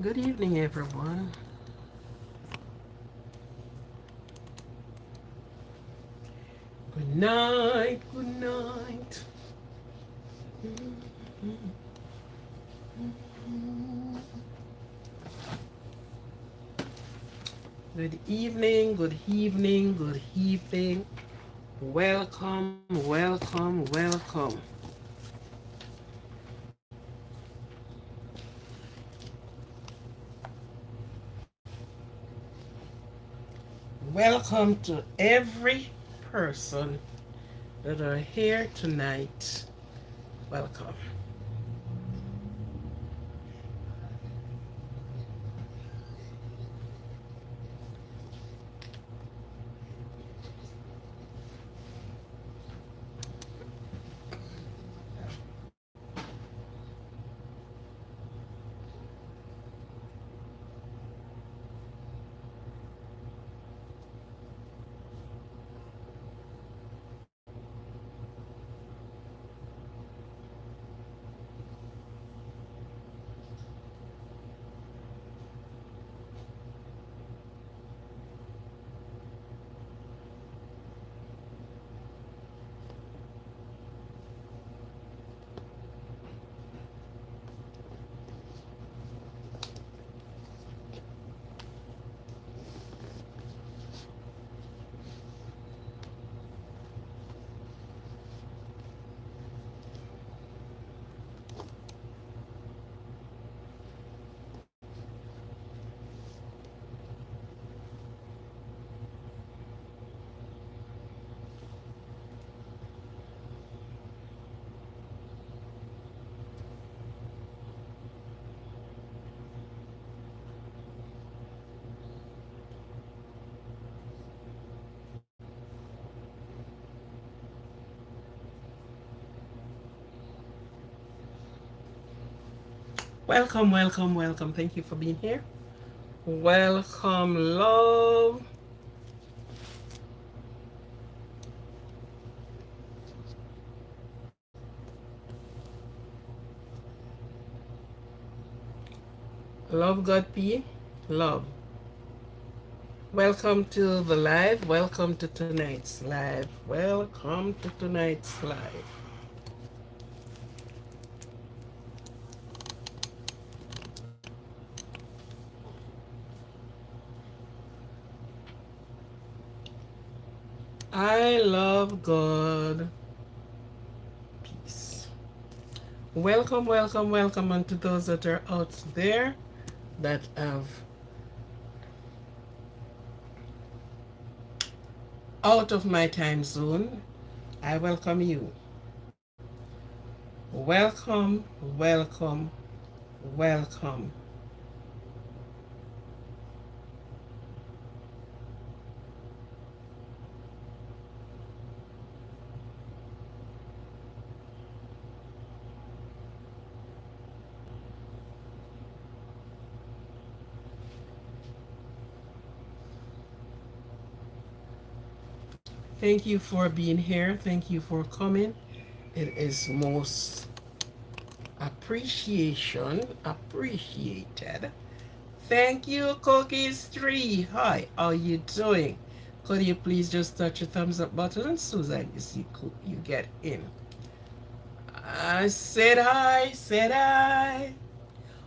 Good evening, everyone. Good night, good night. Good evening, good evening, good evening. Welcome, welcome, welcome. Welcome to every person that are here tonight. Welcome. Welcome, welcome, welcome. Thank you for being here. Welcome, love. Love God P. Love. Welcome to the live. Welcome to tonight's live. Welcome to tonight's live. I love God. Peace. Welcome, welcome, welcome, and to those that are out there that have out of my time zone. I welcome you. Welcome, welcome, welcome. Thank you for being here. Thank you for coming. It is most appreciated. Thank you, Cookies 3. Hi, how you doing? Could you please just touch the thumbs up button and Susan, you see, you get in. I said hi, said I.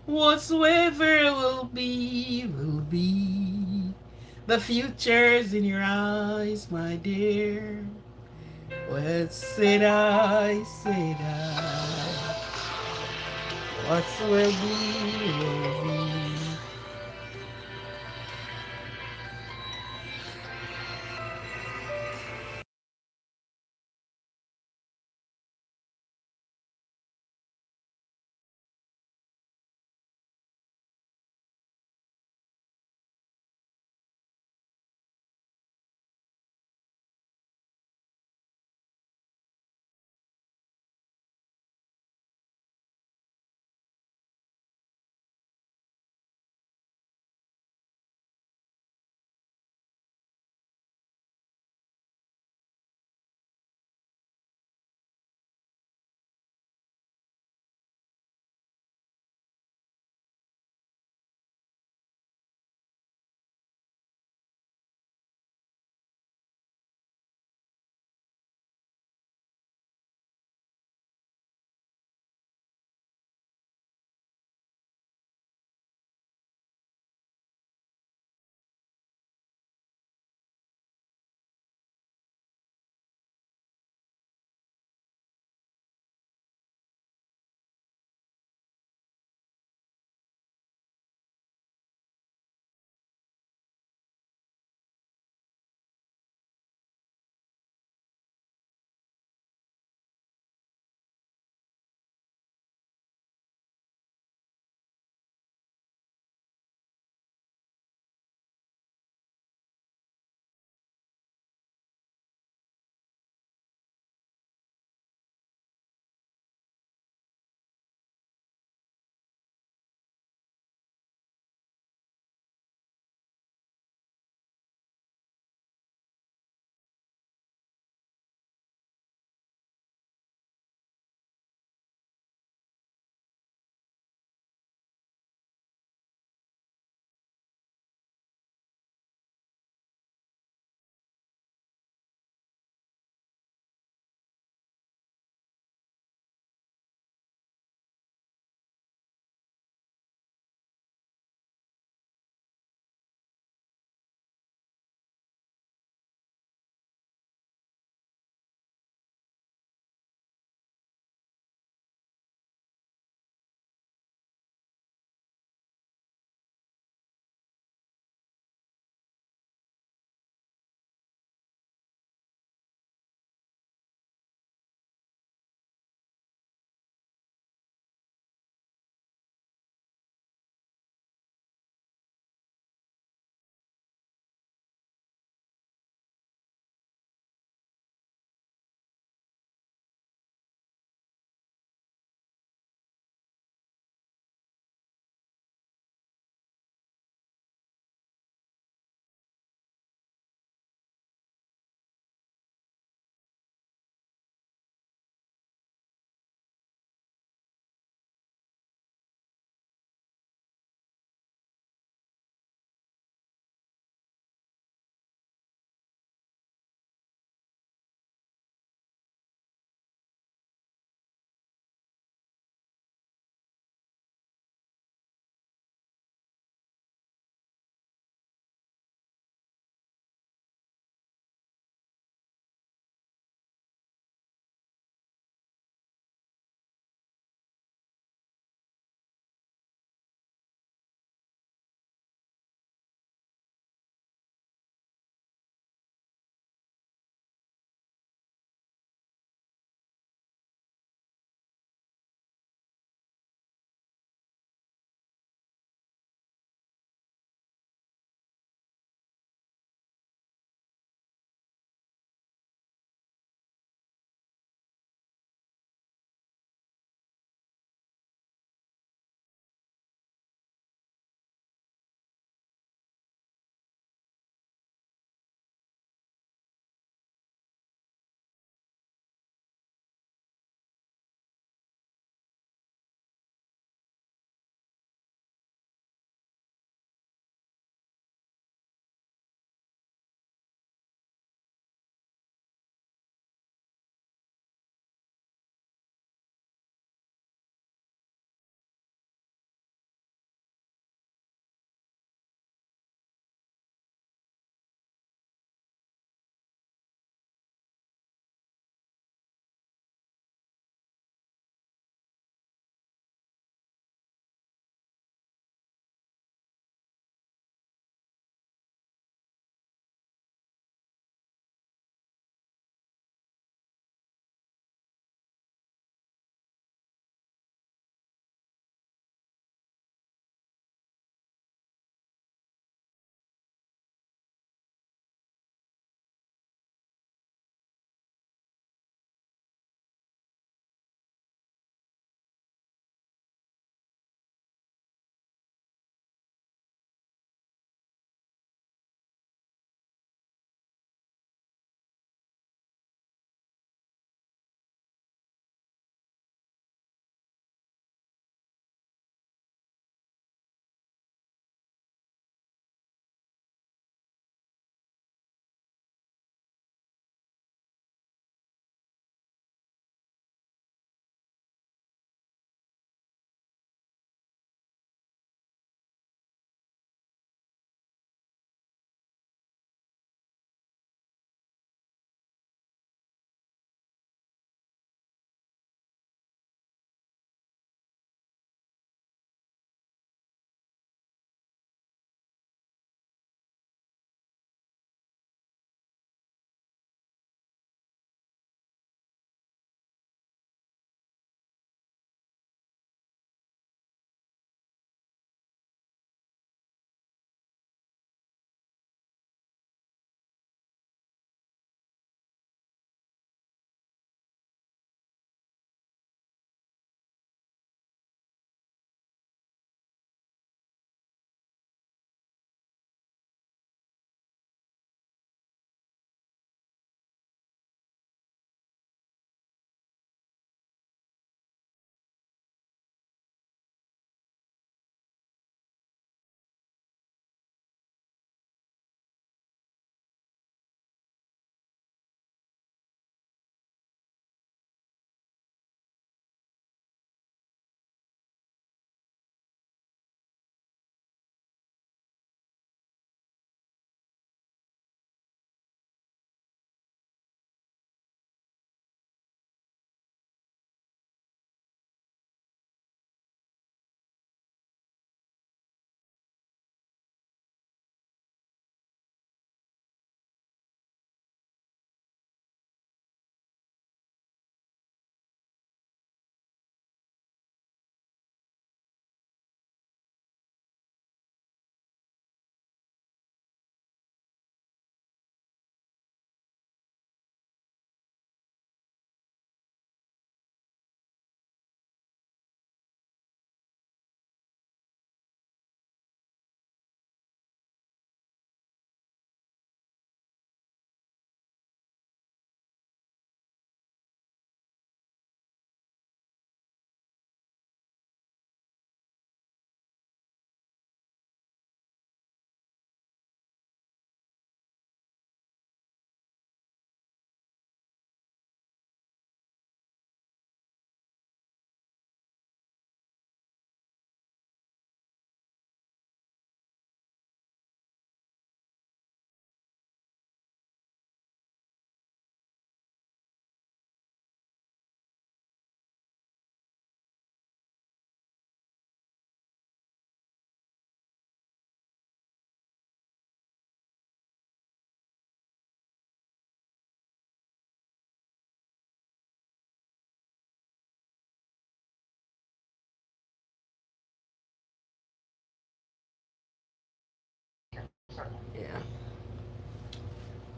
Whatsoever will be, will be. The future's in your eyes, my dear. What said I, said I. What's will be, will be.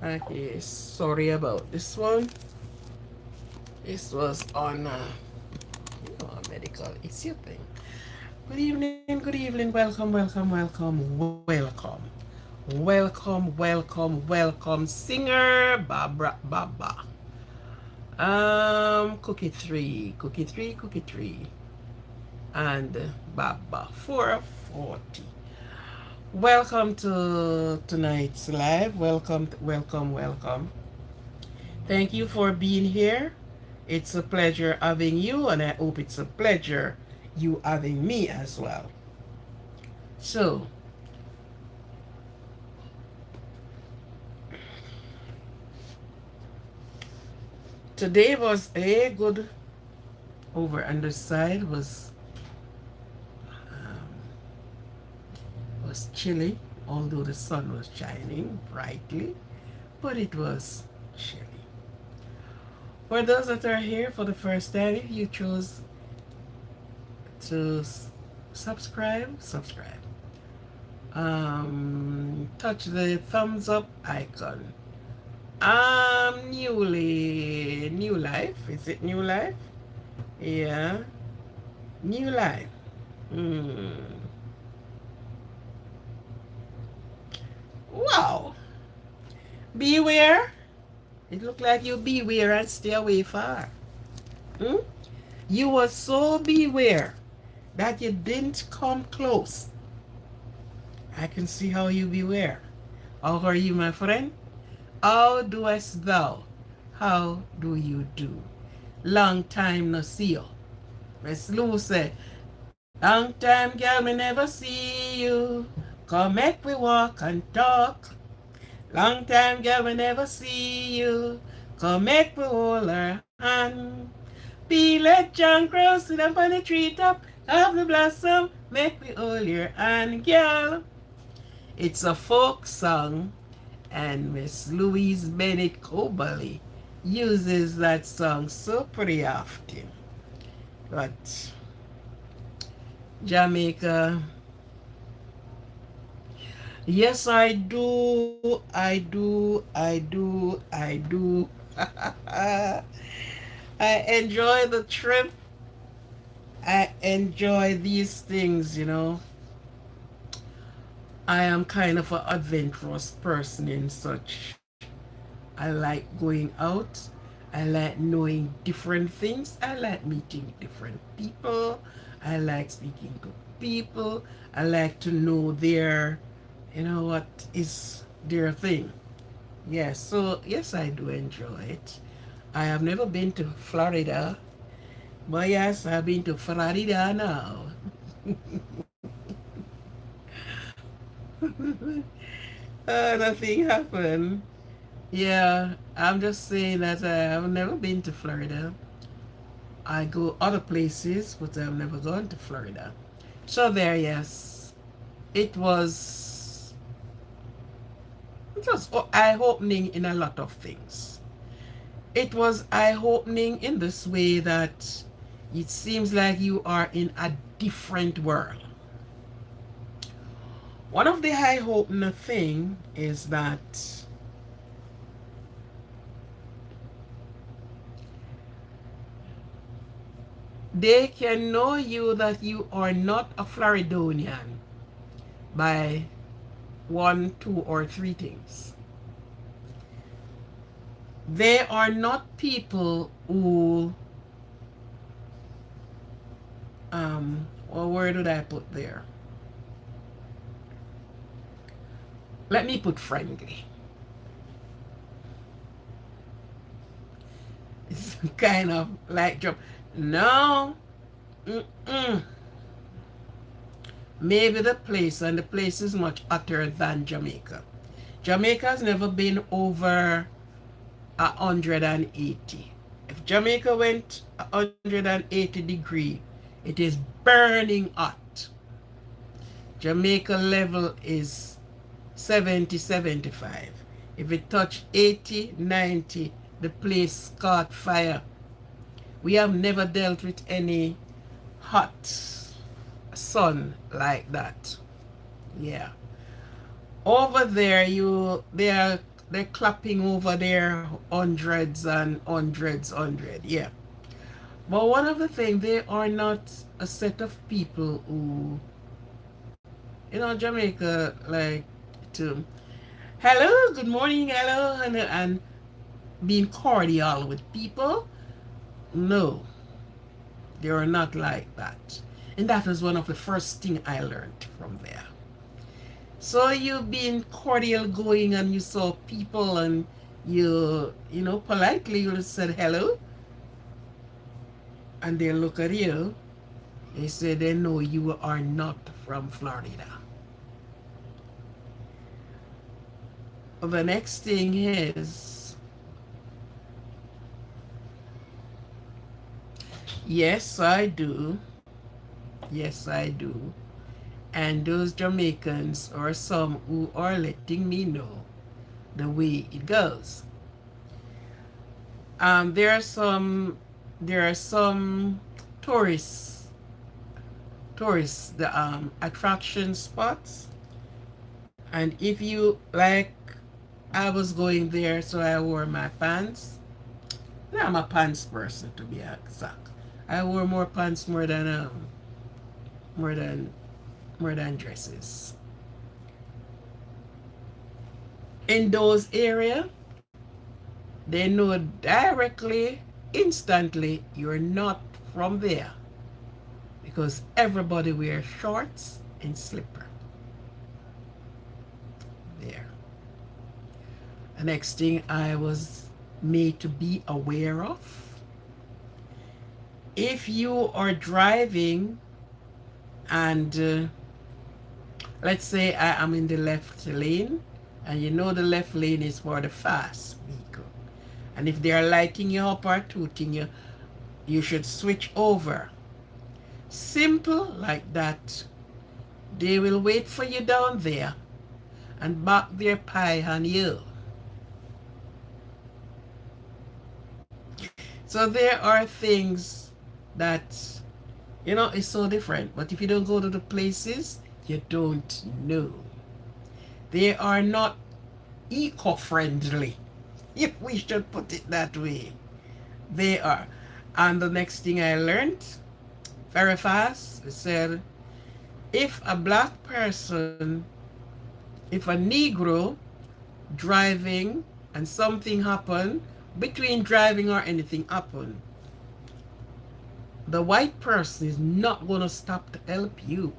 Okay, sorry about this one. This was on medical issue thing. Good evening, welcome, welcome, welcome, welcome. Welcome, singer Barbara Baba. Cookie 3, and Baba 440. Welcome to tonight's live. Welcome. Thank you for being here. It's a pleasure having you, and I hope it's a pleasure you having me as well. So, today was a good over underside was chilly, although the sun was shining brightly, but it was chilly. For those that are here for the first time, if you chose to subscribe. Touch the thumbs up icon. New life. Is it new life? Yeah, new life. Hmm. Wow. Beware. It looked like you beware and stay away far. Hmm? You were so beware that you didn't come close. I can see how you beware. How are you, my friend? How doest thou? How do you do? Long time no see you. Miss Lou said, long time, girl, me never see you. Come make we walk and talk. Long time, girl, we never see you. Come make we hold our hand. Be let John Crow sit up on the treetop of the blossom. Make we hold your hand, girl. It's a folk song, and Miss Louise Bennett Cobley uses that song so pretty often. But Jamaica, yes, I do, I do. I enjoy the trip. I enjoy these things. I am kind of an adventurous person in such. I like going out. I like knowing different things. I like meeting different people. I like speaking to people. I like to know what is their thing. Yes, so yes, I do enjoy it. I have never been to Florida, but yes, I've been to Florida now. Nothing happened. Yeah, I'm just saying that I have never been to Florida. I go other places, but I've never gone to Florida. So there, yes, it was it was eye-opening in a lot of things. It was eye-opening in this way that it seems like you are in a different world. One of the eye-opening thing is that they can know you that you are not a Floridonian by one, two, or three things. They are not people who, where did I put there? Let me put friendly. It's kind of like joke. No. Mm-mm. Maybe the place, and the place is much hotter than Jamaica. Jamaica has never been over 180. If Jamaica went 180-degree, it is burning hot. Jamaica level is 70, 75. If it touch 80, 90, the place caught fire. We have never dealt with any hot sun like that. Yeah. Over there, they're clapping over there hundreds and hundred. Yeah. But one of the things, they are not a set of people who, Jamaica, like to hello, good morning, hello, and being cordial with people. No, they are not like that. And that was one of the first thing I learned from there. So you being cordial going and you saw people and politely you said hello and they look at you. They say they know you are not from Florida. The next thing is, yes, I do. Yes, I do. And those Jamaicans are some who are letting me know the way it goes. There are some tourists, the attraction spots, and if you like, I was going there, so I wore my pants. I'm a pants person, to be exact. I wore more pants more than more than dresses. In those area, they know directly, instantly, you're not from there because everybody wears shorts and slipper. There. The next thing I was made to be aware of, if you are driving and let's say I am in the left lane, and the left lane is for the fast vehicle, and if they are lighting you up or tooting you, you should switch over. Simple like that. They will wait for you down there and back their pie on you. So there are things that, it's so different. But if you don't go to the places, you don't know. They are not eco-friendly, if we should put it that way. They are. And the next thing I learned, very fast, it said, if a black person, if a Negro driving and something happened, between driving or anything happened, the white person is not going to stop to help you.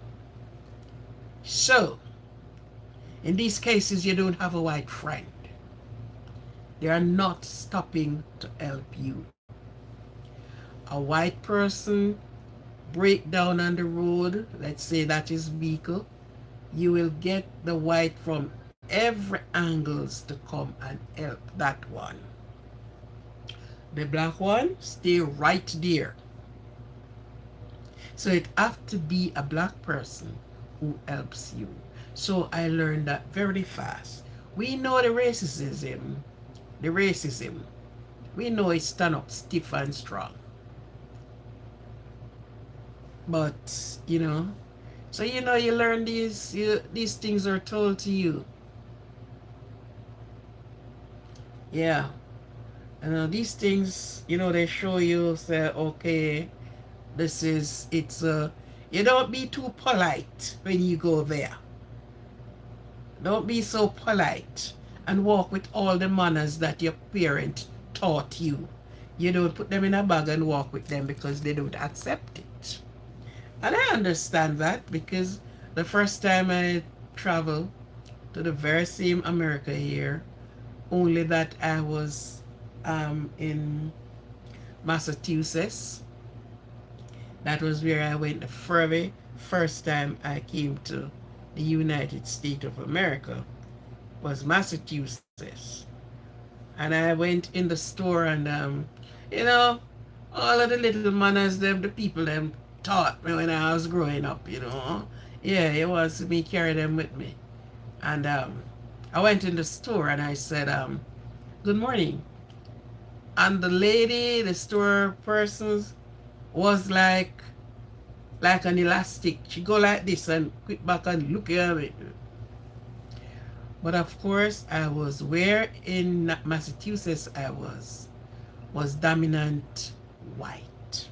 So, in these cases, you don't have a white friend. They are not stopping to help you. A white person break down on the road, let's say that is vehicle, you will get the white from every angles to come and help that one. The black one stay right there. So it have to be a black person who helps you. So I learned that very fast. We know the racism. We know it stand up stiff and strong. But, so you learn these things are told to you. Yeah. These things, they show you, say, okay, you don't be too polite when you go there. Don't be so polite and walk with all the manners that your parent taught you. You don't put them in a bag and walk with them because they don't accept it. And I understand that because the first time I traveled to the very same America here, only that I was in Massachusetts. That was where I went the very first time I came to the United States of America, was Massachusetts. And I went in the store and, all of the little manners the people taught me when I was growing up, Yeah, it was me carry them with me. And I went in the store and I said, good morning. And the store person was like an elastic. She go like this and quit back and look at me. But of course, I was where in Massachusetts I was dominant white.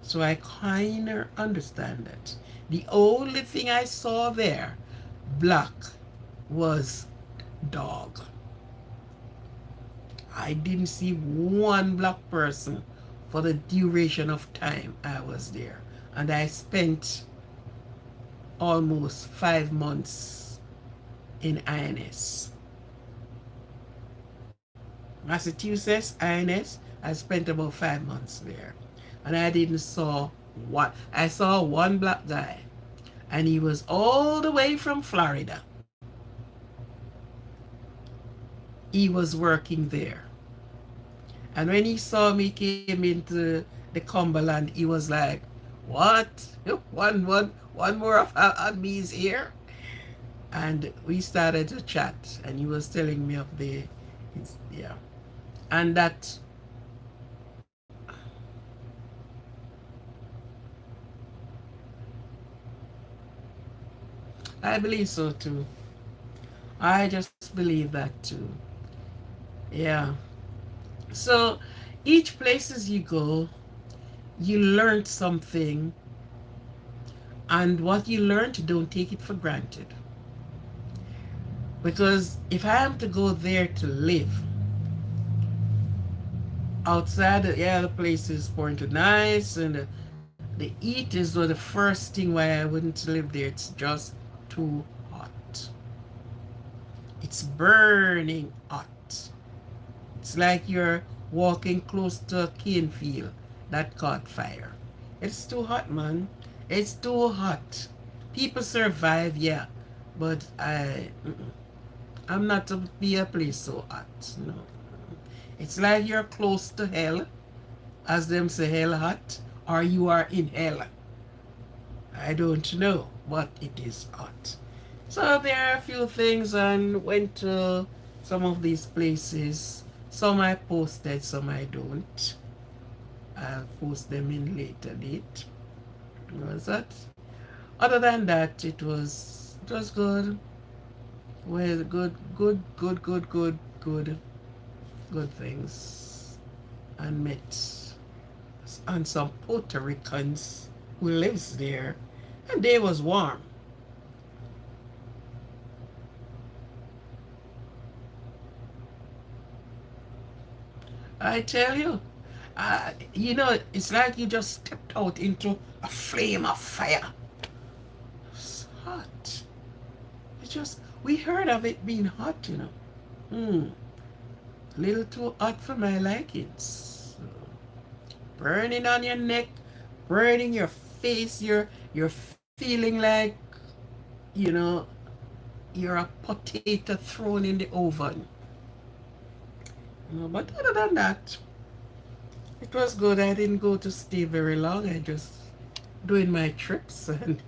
So I kind of understand that. The only thing I saw there, black, was dog. I didn't see one black person for the duration of time I was there. And I spent almost 5 months in INS. Massachusetts, INS, I spent about 5 months there. And I didn't saw one. I saw one black guy, and he was all the way from Florida. He was working there. And when he saw me came into the Cumberland, he was like, "What? One more of me is here." And we started to chat, and he was telling me of yeah, and that I believe so too. I just believe that too. Yeah. So each places you go, you learn something, and what you learned, don't take it for granted. Because if I am to go there to live, outside, yeah, the place is point nice, and the eat is the first thing why I wouldn't live there. It's just too hot. It's burning hot. It's like you're walking close to a cane field that caught fire. It's too hot, man. It's too hot. People survive, yeah, but I'm not to be a place so hot. No, it's like you're close to hell, as them say, hell hot, or you are in hell. I don't know, but it is hot. So there are a few things, and went to some of these places. Some I posted, some I don't. I'll post them in later date. Was that? Other than that, it was good. Well, good things. And met and some Puerto Ricans who lives there, and they was warm. I tell you, it's like you just stepped out into a flame of fire. It's hot. We heard of it being hot, you know. Hmm, a little too hot for my likings. So, burning on your neck, burning your face, you're feeling like, you know, you're a potato thrown in the oven. But other than that, it was good. I didn't go to stay very long. I just doing my trips and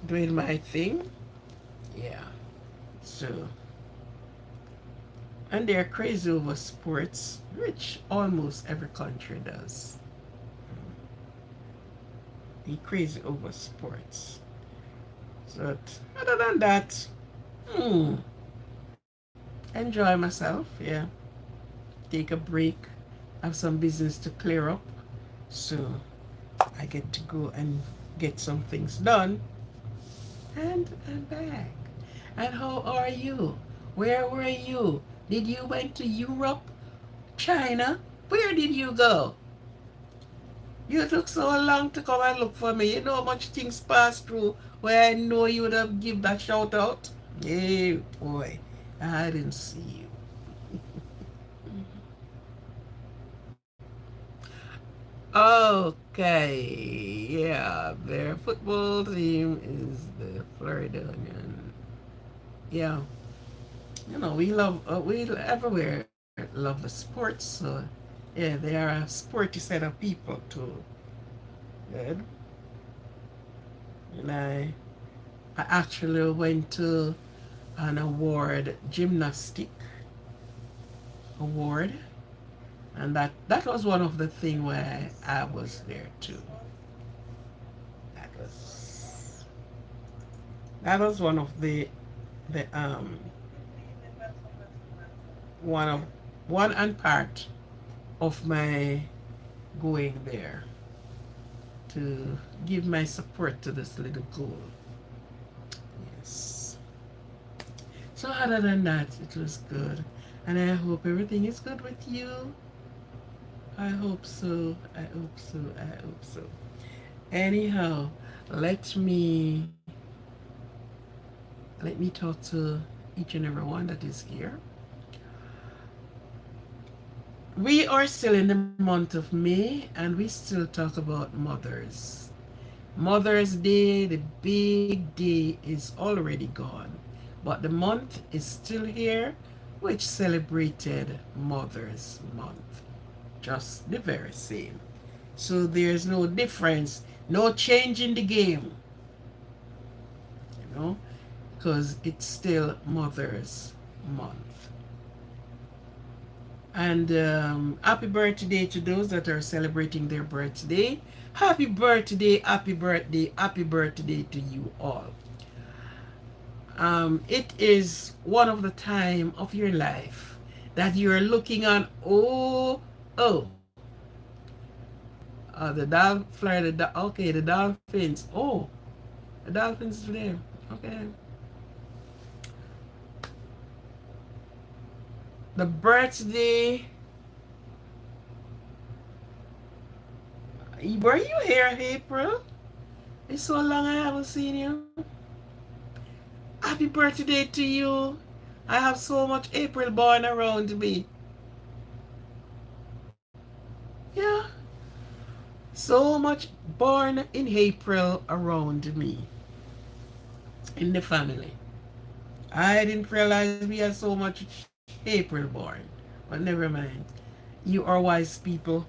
doing my thing. Yeah. So, and they're crazy over sports, which almost every country does. Be crazy over sports. But other than that, hmm, enjoy myself. Yeah. Take a break. Have some business to clear up. So I get to go and get some things done. And I'm back. And how are you? Where were you? Did you went to Europe? China? Where did you go? You took so long to come and look for me. You know how much things passed through where I know you would have give that shout out? Hey boy, I didn't see you. Okay, yeah, their football team is the Floridian. Yeah, we everywhere love the sports. So yeah, they are a sporty set of people too. Good. And I actually went to an award, gymnastic award, and that was one of the thing where I was there too. That was that was one of the one of one and part of my going there to give my support to this little goal. Yes. So other than that, it was good. And I hope everything is good with you. I hope so. I hope so. I hope so. Anyhow, let me let me talk to each and every one that is here. We are still in the month of May and we still talk about mothers. Mother's Day, the big day, is already gone, but the month is still here, which celebrated Mother's Month. Just the very same. So there's no difference, no change in the game, you know, because it's still Mother's Month. And happy birthday to those that are celebrating their birthday. Happy birthday, happy birthday, happy birthday to you all. It is one of the time of your life that you're looking on, oh, okay, the dolphins. Oh, the dolphins is there. Okay. The birthday. Were you here, April? It's so long I haven't seen you. Happy birthday to you. I have so much April born around me. Yeah. So much born in April around me. In the family. I didn't realize we had so much April born. But never mind. You are wise people.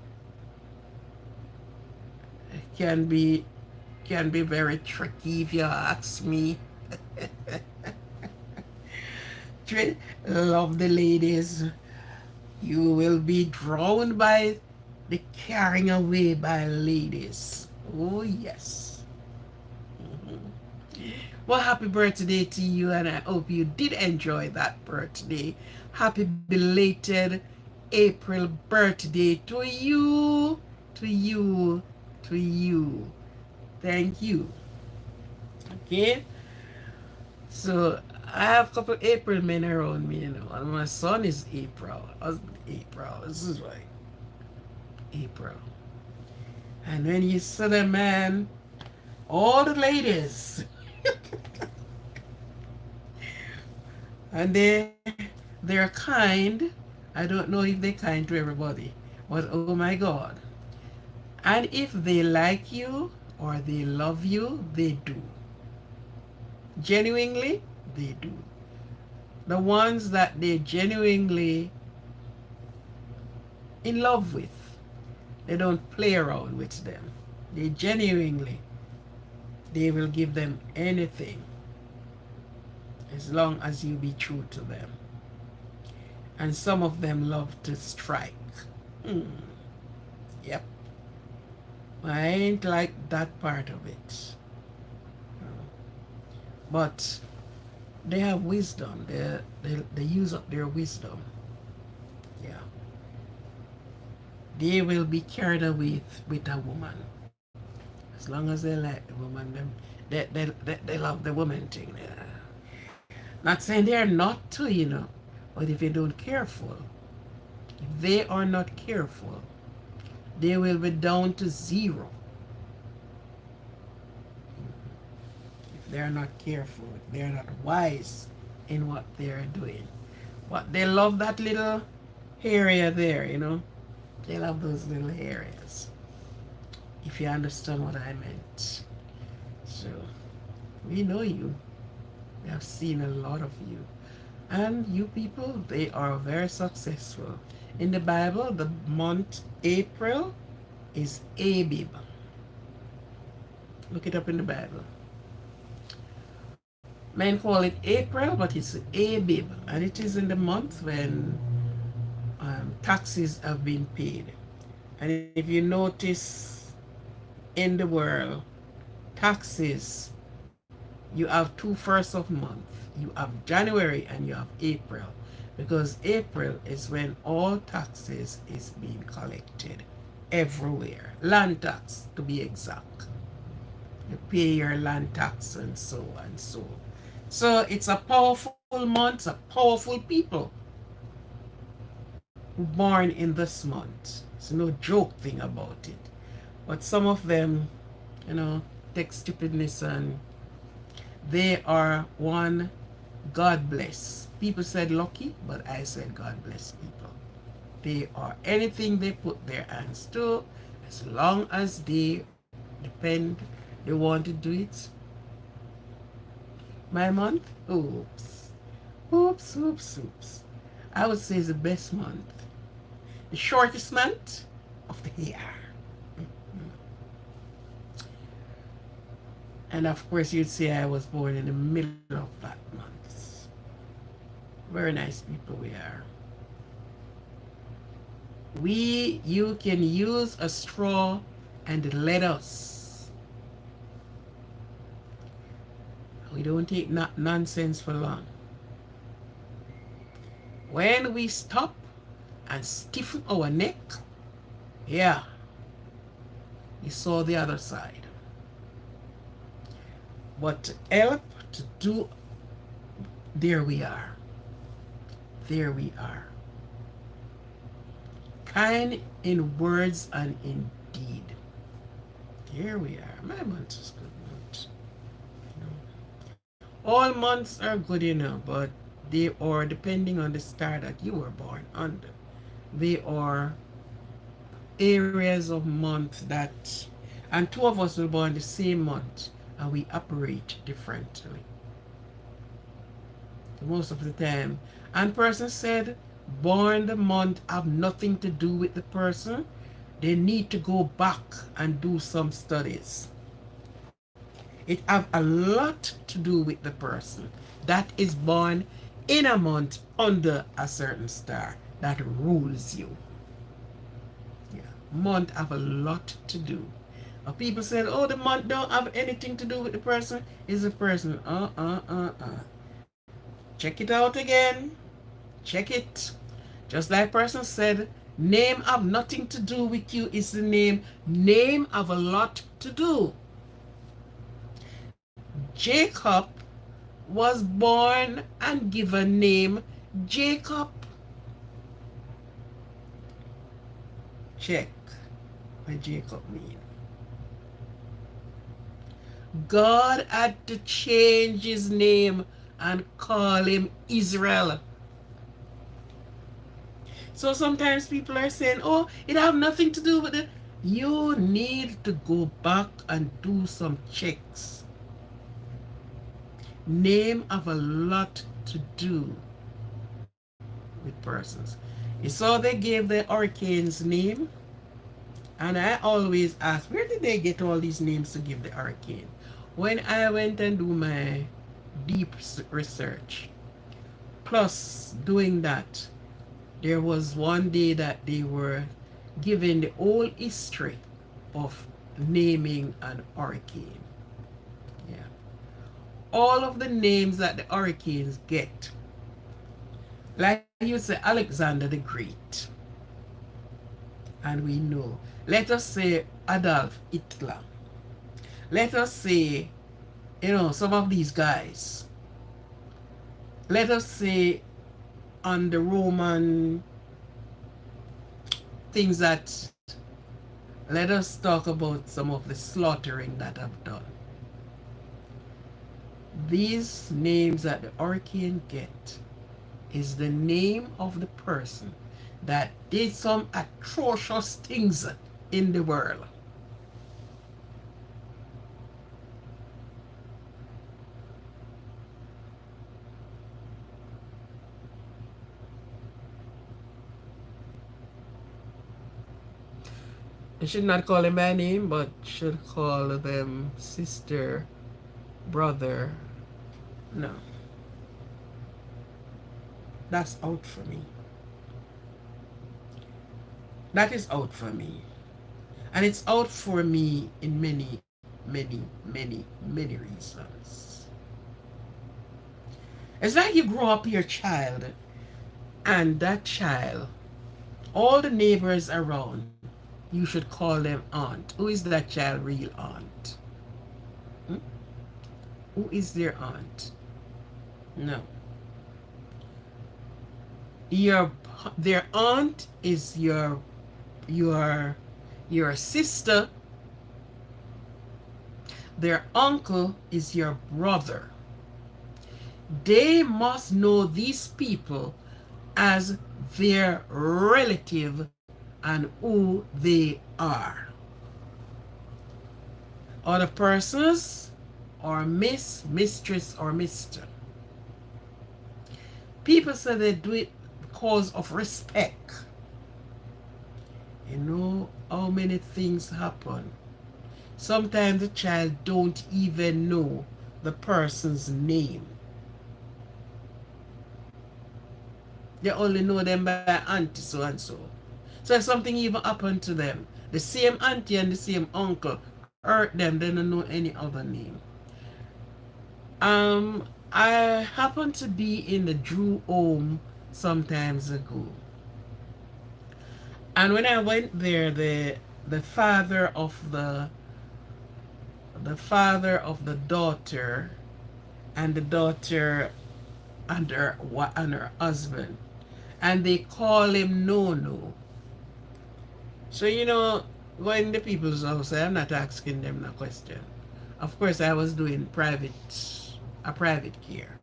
Can be can be very tricky if you ask me. Love the ladies. You will be drawn by the carrying away by ladies. Oh yes. Well, happy birthday to you, and I hope you did enjoy that birthday. Happy belated April birthday to you, to you, to you. Thank you. Okay? So, I have a couple April men around me, you know, and my son is April. Husband April. This is right. April. And when you see the man, all the ladies, and they're kind. I don't know if they're kind to everybody, but oh my God. And if they like you or they love you, they do. Genuinely, they do. The ones that they genuinely in love with, they don't play around with them. They genuinely, they will give them anything as long as you be true to them. And some of them love to strike. Yep. I ain't like that part of it. But they have wisdom. They use up their wisdom. Yeah. They will be carried away with a woman. As long as they like the woman, they love the woman thing. Yeah. Not saying they're not too, you know. But if you don't careful, if they are not careful, they will be down to zero. If they're not careful, if they're not wise in what they're doing. But they love that little area there, you know. They love those little areas. If you understand what I meant. So, we know you. We have seen a lot of you. And you people, they are very successful. In the Bible, the month April is Abib. Look it up in the Bible. Men call it April, but it's Abib. And it is in the month when taxes have been paid. And if you notice in the world, taxes, you have two first of month. You have January and you have April. because April is when all taxes is being collected everywhere. Land tax, to be exact. You pay your land tax and so and so. So it's a powerful month, a powerful people who born in this month. It's no joke thing about it. But some of them, take stupidness and they are one God bless. People said lucky, but I said God bless people. They are anything they put their hands to, as long as they want to do it. My month, oops, oops, oops, oops. I would say it's the best month, the shortest month of the year. And of course, you'd say I was born in the middle of that month. Very nice people we are. You can use a straw and lettuce. We don't take nonsense for long. When we stop and stiffen our neck, yeah, you saw the other side. But to help to do, there we are. There we are. Kind in words and in deed. Here we are. My month is good month. All months are good, but they are depending on the star that you were born under. They are areas of month that, and two of us were born the same month, and we operate differently. Most of the time. And person said, born the month have nothing to do with the person. They need to go back and do some studies. It have a lot to do with the person that is born in a month under a certain star that rules you. Yeah. Month have a lot to do. People said, oh, the month don't have anything to do with the person. Is the person. Check it out again. Check it. Just like person said, name have nothing to do with you is the name. Name have a lot to do. Jacob was born and given name Jacob. Check what Jacob mean. God had to change his name and call him Israel. So sometimes people are saying, oh, it have nothing to do with it. You need to go back and do some checks. Name have a lot to do with persons. You saw they gave the hurricanes name. And I always ask, where did they get all these names to give the hurricane? When I went and do my deep research, plus doing that, there was one day that they were giving the whole history of naming an hurricane. Yeah. All of the names that the hurricanes get. Like you say, Alexander the Great. And we know. Let us say Adolf Hitler. Let us say, some of these guys. Let us say on the Roman things that, let us talk about some of the slaughtering that I've done. These names that the hurricane get is the name of the person that did some atrocious things in the world. You should not call him by name, but should call them sister, brother. No. That's out for me. That is out for me. And it's out for me in many, many, many, many reasons. It's like you grow up your child And that child, all the neighbors around, you should call them aunt. Who is that child real aunt? Hmm? Who is their aunt? No. Your their aunt is your your sister. Their uncle is your brother. They must know these people as their relative and who they are. Other persons are miss, mistress, or mister. People say they do it because of respect. You know how many things happen. Sometimes the child don't even know the person's name. They only know them by auntie so and so. So if something even happened to them, the same auntie and the same uncle hurt them, they don't know any other name. I happened to be in the Drew home sometimes ago. And when I went there, the father of the daughter and the daughter and her husband, and they call him No No. So going to people's house, I'm not asking them no question. Of course, I was doing a private care.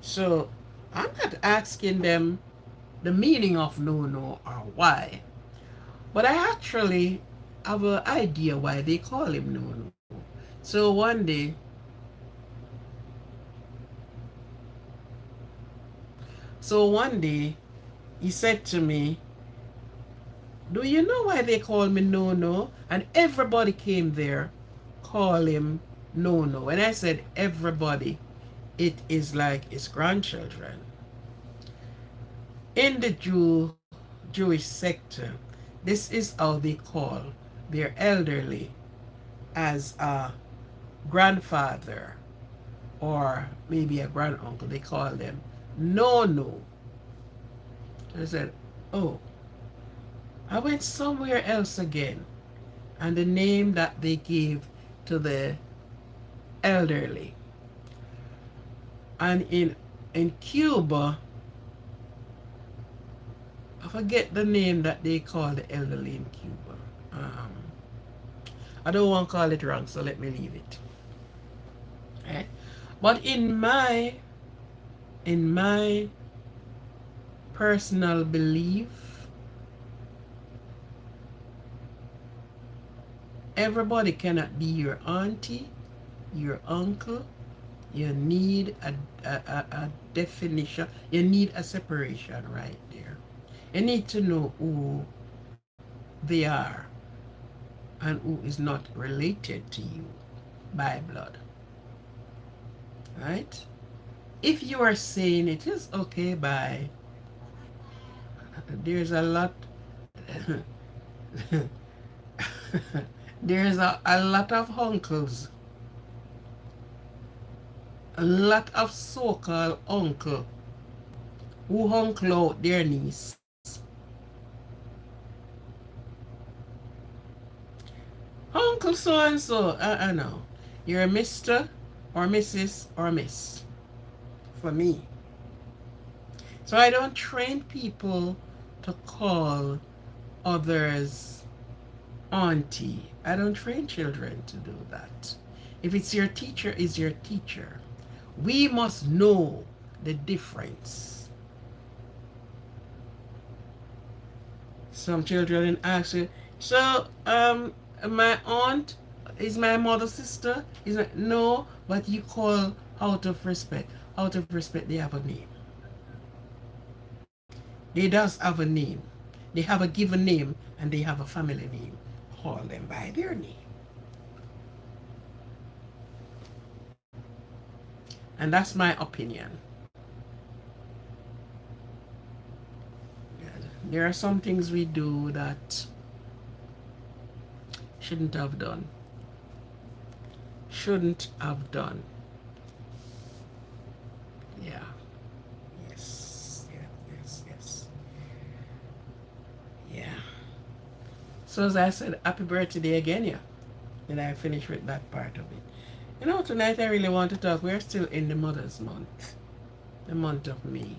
So I'm not asking them the meaning of No No or why, but I actually have an idea why they call him No No. So one day, he said to me, "Do you know why they call me No No?" And everybody came there, call him No No. And I said, everybody, it is like his grandchildren. In the Jewish sector, this is how they call their elderly as a grandfather or maybe a granduncle. They call them No No. I said, oh, I went somewhere else again. And the name that they gave to the elderly. And in Cuba, I forget the name that they call the elderly in Cuba. I don't want to call it wrong, so let me leave it. Right? But in my personal belief, everybody cannot be your auntie, your uncle. You need a definition. You need a separation right there. You need to know who they are and who is not related to you by blood. Right? If you are saying it is okay by, there's a lot, there's a lot of uncles, a lot of so-called uncle who uncle out their niece. Uncle so and so, no. You're a Mr. or Mrs. or Miss for me. So I don't train people to call others auntie. I don't train children to do that. If it's your teacher, is your teacher. We must know the difference. Some children ask you, so my aunt is my mother's sister? Is it no, but you call out of respect. Out of respect, they have a name. They does have a name. They have a given name and they have a family name. Call them by their name. And that's my opinion. There are some things we do that shouldn't have done. Shouldn't have done. Yeah. Yes. Yeah. Yes. So as I said, happy birthday again, yeah. And I finished with that part of it. Tonight I really want to talk. We're still in the Mother's Month, the month of May.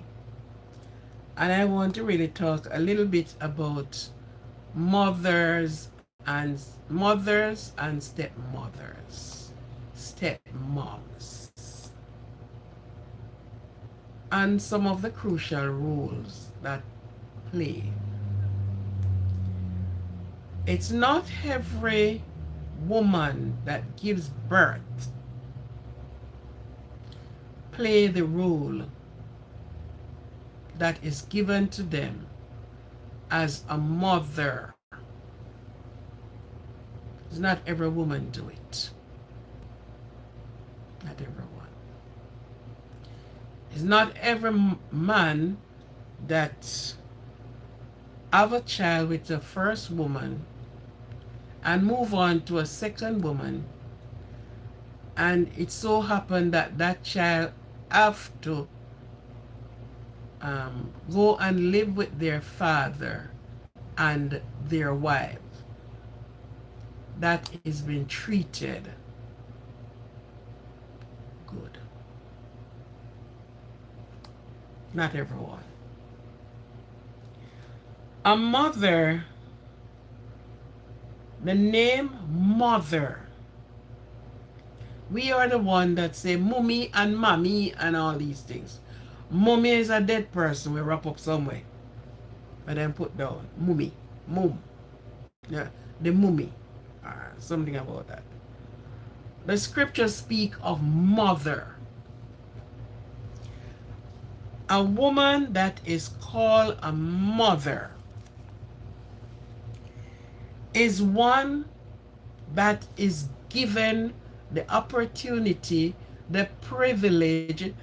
And I want to really talk a little bit about mothers and stepmoms, and some of the crucial roles that play. It's not every woman that gives birth play the role that is given to them as a mother. It's not every woman do it. Not everyone. It's not every man that have a child with the first woman and move on to a second woman, and it so happened that that child have to go and live with their father and their wife. That is being treated good. Not everyone. A mother, the name mother, we are the one that say mummy and mommy and all these things. Mummy is a dead person we wrap up somewhere and then put down. Mummy. Mum. Yeah, the mummy. Something about that. The scriptures speak of mother. A woman that is called a mother is one that is given the opportunity, the privilege,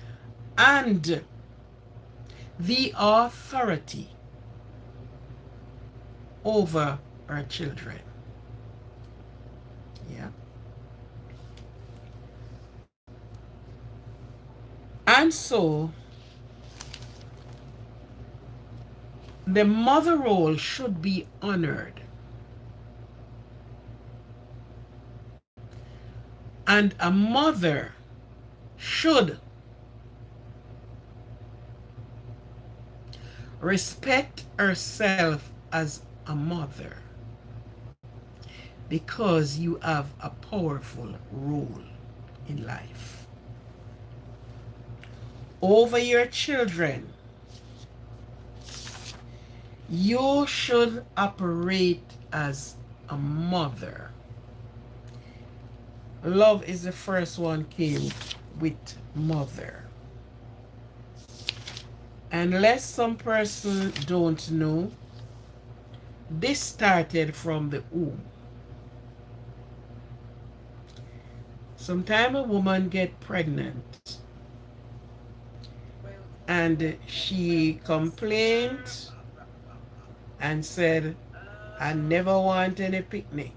and the authority over her children. Yeah. And so the mother role should be honored. And a mother should respect herself as a mother, because you have a powerful role in life over your children. You should operate as a mother. Love is the first one came with mother. Unless some person don't know, this started from the womb. Sometimes a woman get pregnant and she complained and said, I never want any picnic.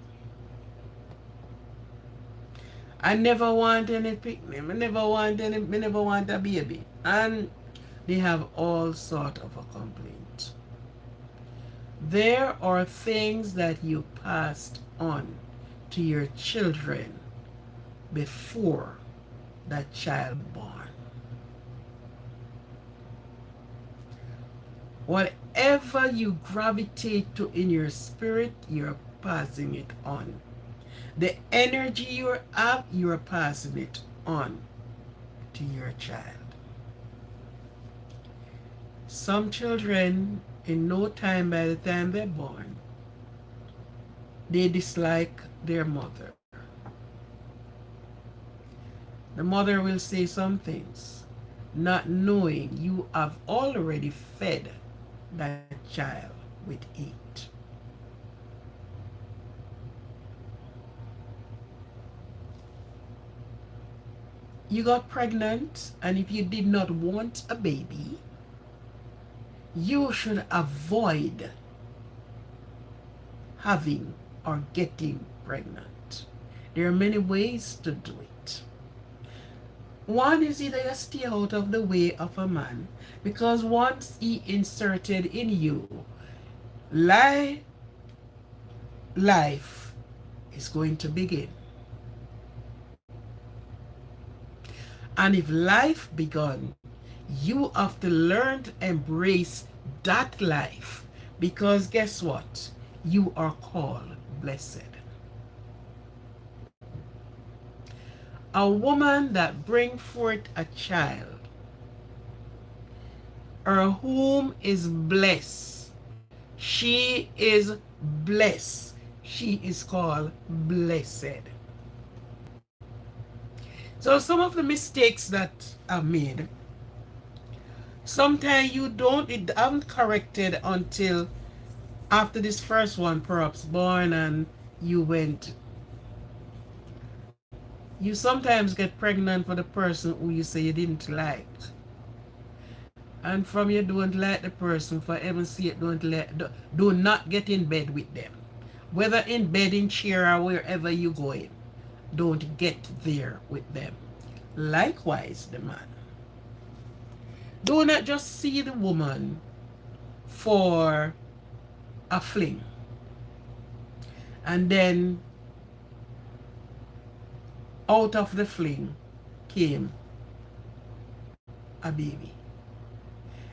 I never want any picnic. I never want a baby. And they have all sort of a complaint. There are things that you passed on to your children before that child born. Whatever you gravitate to in your spirit, you're passing it on. The energy you have, you're passing it on to your child. Some children, in no time, by the time they're born, they dislike their mother. The mother will say some things, not knowing you have already fed that child with it. You got pregnant, and if you did not want a baby, you should avoid having or getting pregnant. There are many ways to do it. One is either you stay out of the way of a man, because once he inserted in you lie life is going to begin. And if life begun, you have to learn to embrace that life, because guess what? You are called blessed. A woman that bring forth a child, her womb is blessed. She is blessed. She is called blessed. So some of the mistakes that I've made, sometimes it haven't corrected until after this first one perhaps born, and you sometimes get pregnant for the person who you say you didn't like. And from you don't like the person, for heaven's sake, do not get in bed with them. Whether in bed, in chair, or wherever you going, don't get there with them. Likewise, the man. Do not just see the woman for a fling, and then out of the fling came a baby.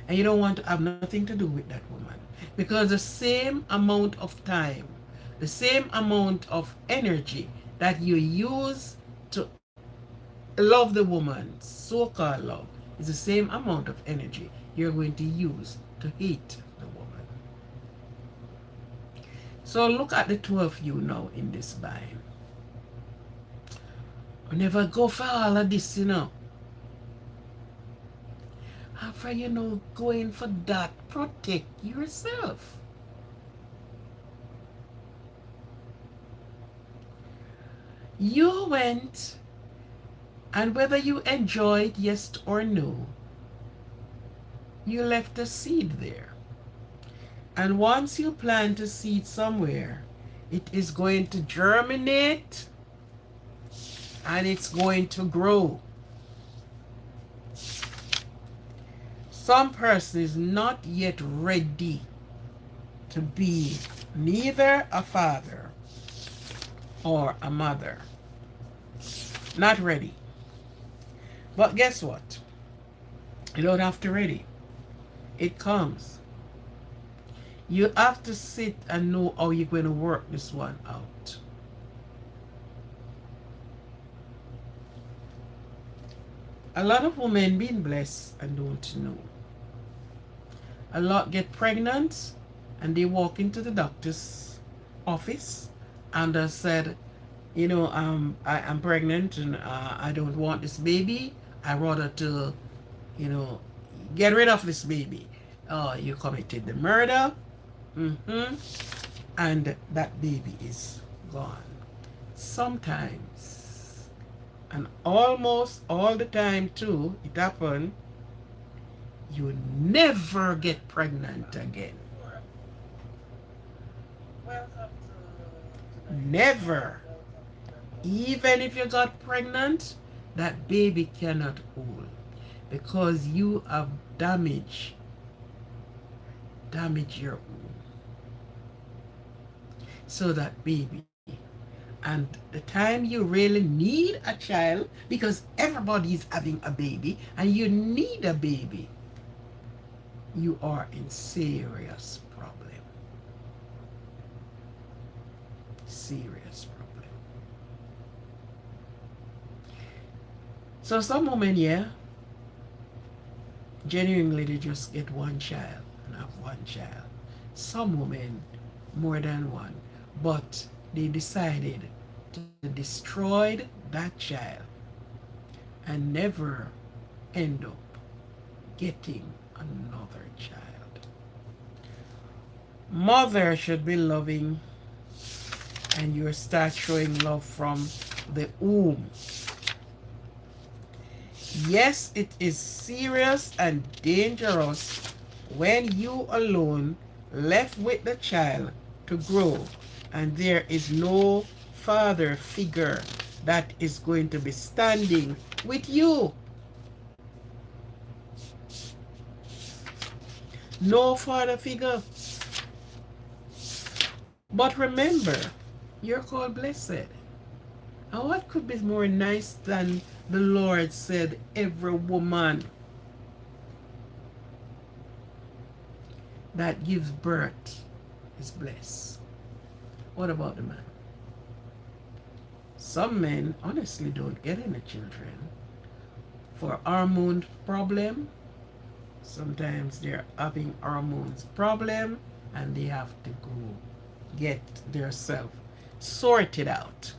And you don't want to have nothing to do with that woman, because the same amount of time, the same amount of energy that you use to love the woman, so-called love, is the same amount of energy you're going to use to hate the woman. So look at the two of you now in this bind. Never go for all of this, After going for that, protect yourself. You went, and whether you enjoyed, yes or no, you left a seed there. And once you plant a seed somewhere, it is going to germinate and it's going to grow. Some person is not yet ready to be neither a father or a mother. Not ready. But guess what? You don't have to ready. It comes. You have to sit and know how you're going to work this one out. A lot of women being blessed and don't know. A lot get pregnant and they walk into the doctor's office and they said, I'm pregnant and I don't want this baby. I rather to, get rid of this baby. You committed the murder. And that baby is gone. Sometimes, and almost all the time too, it happens, you never get pregnant again. Never. Even if you got pregnant, that baby cannot hold, because you have damaged your womb. So that baby, and the time you really need a child, because everybody is having a baby and you need a baby, you are in serious problem. Serious problem. So some women, genuinely they just get one child and have one child. Some women more than one, but they decided to destroy that child and never end up getting another child. Mother should be loving, and you start showing love from the womb. Yes, it is serious and dangerous when you alone left with the child to grow and there is no father figure that is going to be standing with you. No father figure. But remember, you're called blessed. And what could be more nice than the Lord said, every woman that gives birth is blessed? What about the man? Some men honestly don't get any children for hormone problem. Sometimes they're having hormones problem and they have to go get their self sorted out.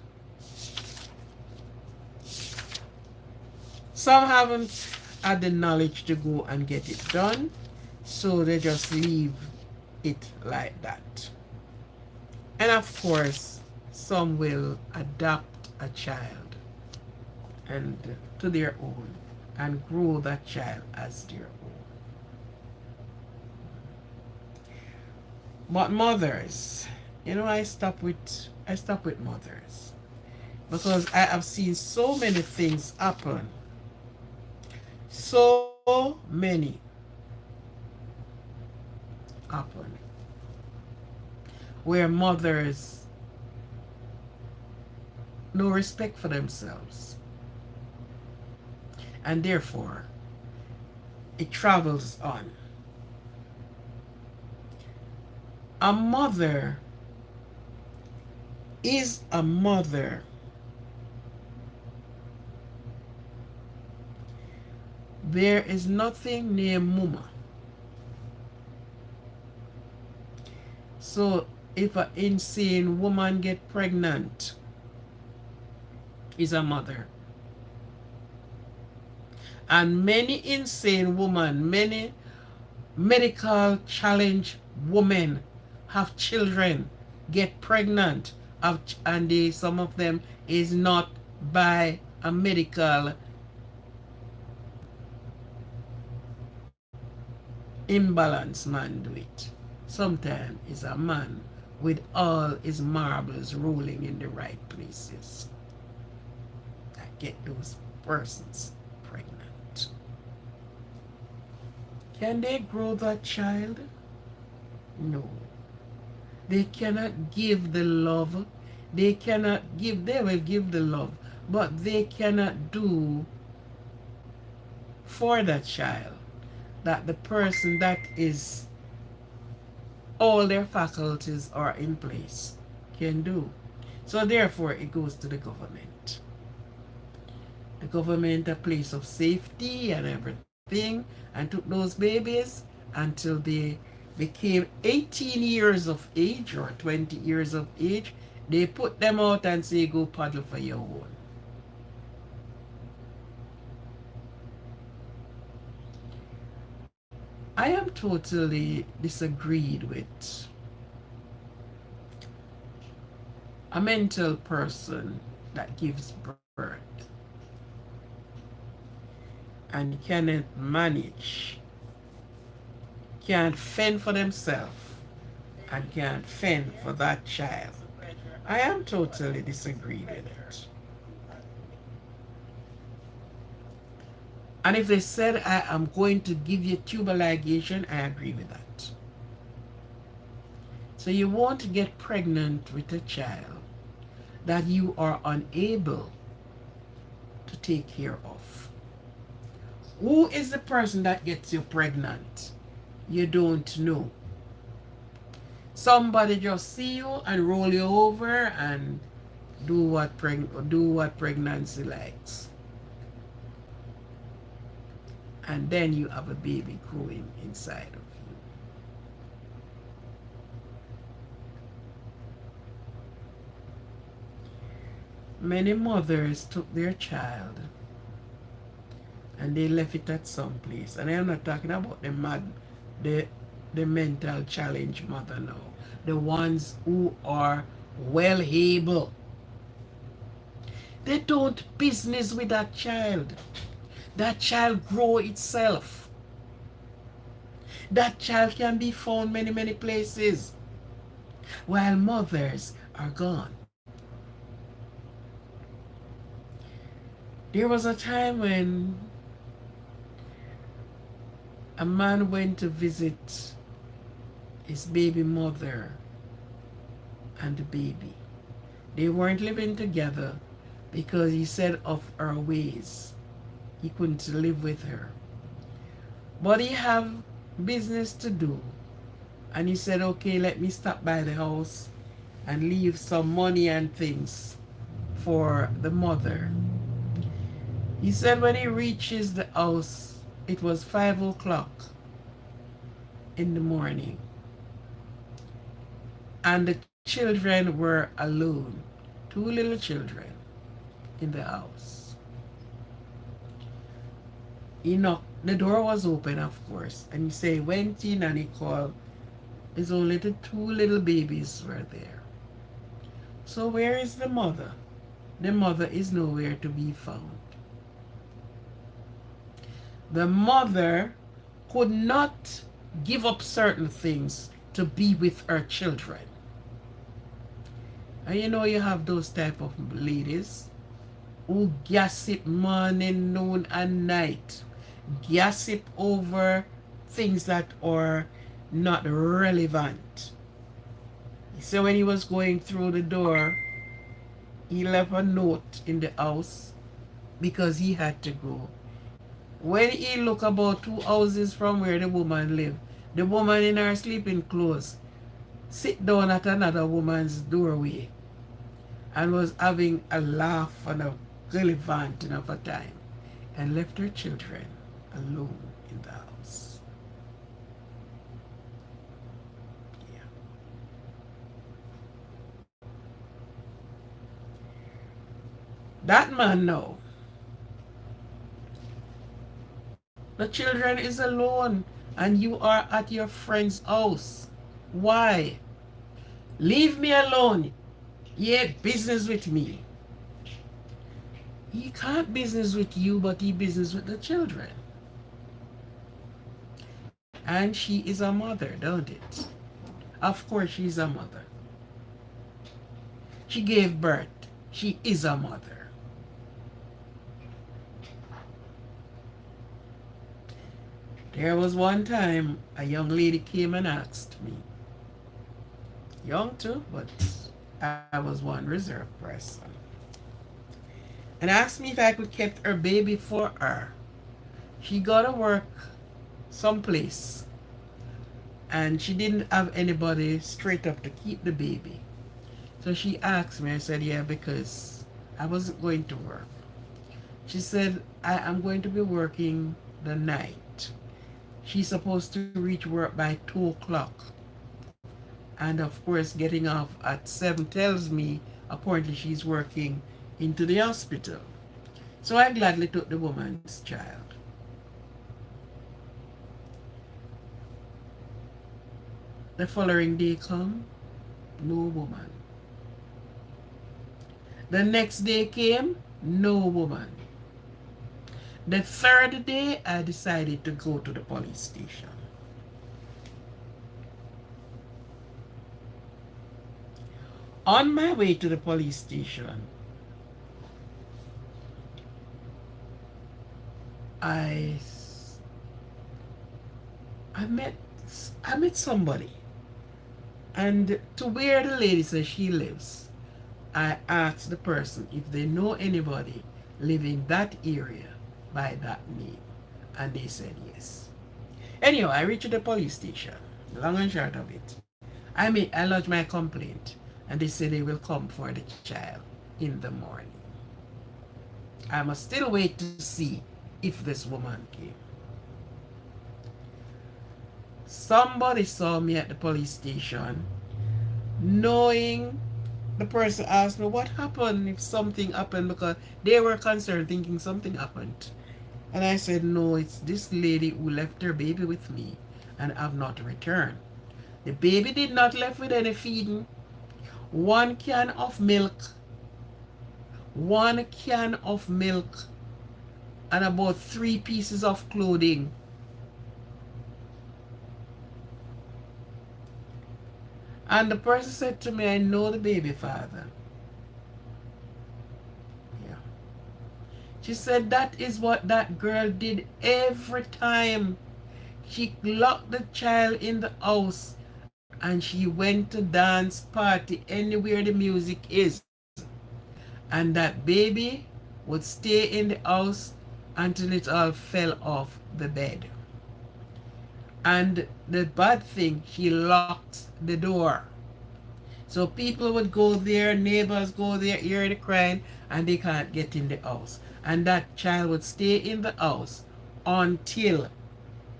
Some haven't had the knowledge to go and get it done, so they just leave it like that. And of course, some will adopt a child and to their own and grow that child as their own. But mothers, I stop with mothers because I have seen so many things happen. So many happen where mothers no respect for themselves, and therefore it travels on. A mother is a mother. There is nothing near mama. So if an insane woman get pregnant, is a mother. And many insane women, many medical challenge women have children, get pregnant, and some of them is not by a medical imbalance man do it. Sometimes it's a man with all his marbles rolling in the right places that get those persons pregnant. Can they grow that child? No. They cannot give the love. They will give the love, but they cannot do for that child that the person that is all their faculties are in place can do. So therefore it goes to the government. The government a place of safety and everything, and took those babies until they became 18 years of age or 20 years of age. They put them out and say go paddle for your own. I am totally disagreed with a mental person that gives birth and cannot manage, can't fend for themselves, and can't fend for that child. I am totally disagreed with it. And if they said I am going to give you tubal ligation, I agree with that. So you want to get pregnant with a child that you are unable to take care of. Who is the person that gets you pregnant? You don't know. Somebody just see you and roll you over and do what pregnancy likes. And then you have a baby growing inside of you. Many mothers took their child and they left it at some place. And I am not talking about the mental challenge mother now. The ones who are well able. They don't business with that child. That child grow itself. That child can be found many, many places while mothers are gone. There was a time when a man went to visit his baby mother and the baby. They weren't living together because he said of her ways he couldn't live with her. But he have business to do, and he said, okay, let me stop by the house and leave some money and things for the mother. He said when he reaches the house, it was 5 o'clock in the morning, and the children were alone, two little children in the house. He knocked, the door was open, of course, and he say went in and he called. His only the two little babies were there. So where is the mother? The mother is nowhere to be found. The mother could not give up certain things to be with her children. And you know you have those type of ladies who gossip morning, noon, and night. Gossip over things that are not relevant. So when he was going through the door, he left a note in the house because he had to go. When he looked about 2 houses from where the woman lived, the woman in her sleeping clothes sit down at another woman's doorway and was having a laugh and a gallivanting of a time, and left her children alone in the house. Yeah. That man now, the children is alone and you are at your friend's house. Why? Leave me alone. He had business with me. He can't business with you, but he business with the children. And she is a mother, don't it? Of course she's a mother. She gave birth. She is a mother. There was one time a young lady came and asked me, young too, but I was one reserved person, and asked me if I could keep her baby for her. She got to work someplace and she didn't have anybody straight up to keep the baby. So she asked me, I said, yeah, because I wasn't going to work. She said, I am going to be working the night. She's supposed to reach work by 2 o'clock. And of course, getting off at 7 tells me apparently she's working into the hospital. So I gladly took the woman's child. The following day come, no woman. The next day came, no woman. The third day, I decided to go to the police station. On my way to the police station, I met somebody. And to where the lady says she lives, I asked the person if they know anybody living that area by that name, and they said yes. Anyhow, I reached the police station. Long and short of it, I lodged my complaint, and they said they will come for the child in the morning. I must still wait to see if this woman came. Somebody saw me at the police station, knowing the person asked me what happened, if something happened, because they were concerned, thinking something happened. And I said, no, it's this lady who left her baby with me and have not returned. The baby did not left with any feeding. 1 can of milk, 1 can of milk, and about 3 pieces of clothing. And the person said to me, I know the baby father. Yeah. She said that is what that girl did every time. She locked the child in the house and she went to dance party anywhere the music is. And that baby would stay in the house until it all fell off the bed. And the bad thing, she locked the door. So people would go there, neighbors go there, hear the crying, and they can't get in the house. And that child would stay in the house until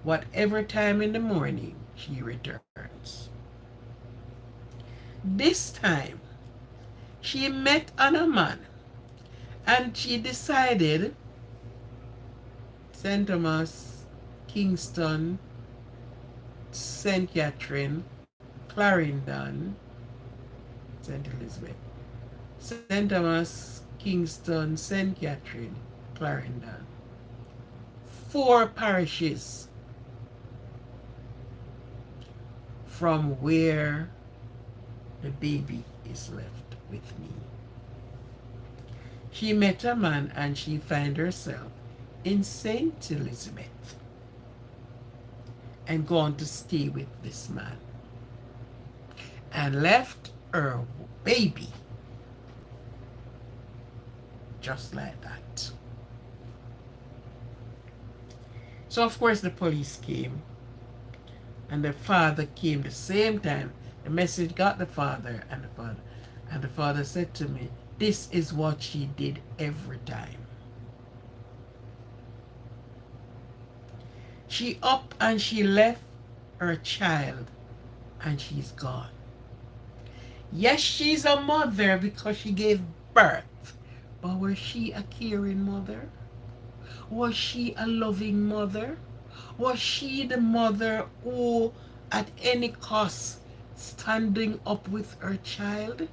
whatever time in the morning she returns. This time, she met a man, and she decided St. Thomas, Kingston, St. Catherine, Clarendon, St. Elizabeth, St. Thomas, Kingston, St. Catherine, Clarendon. 4 parishes from where the baby is left with me. She met a man and she found herself in St. Elizabeth and gone to stay with this man and left her baby just like that. So of course the police came and the father came the same time. The message got the father, and the father said to me, this is what she did every time. She up and she left her child and she's gone. Yes, she's a mother because she gave birth, but was she a caring mother? Was she a loving mother? Was she the mother who at any cost standing up with her child,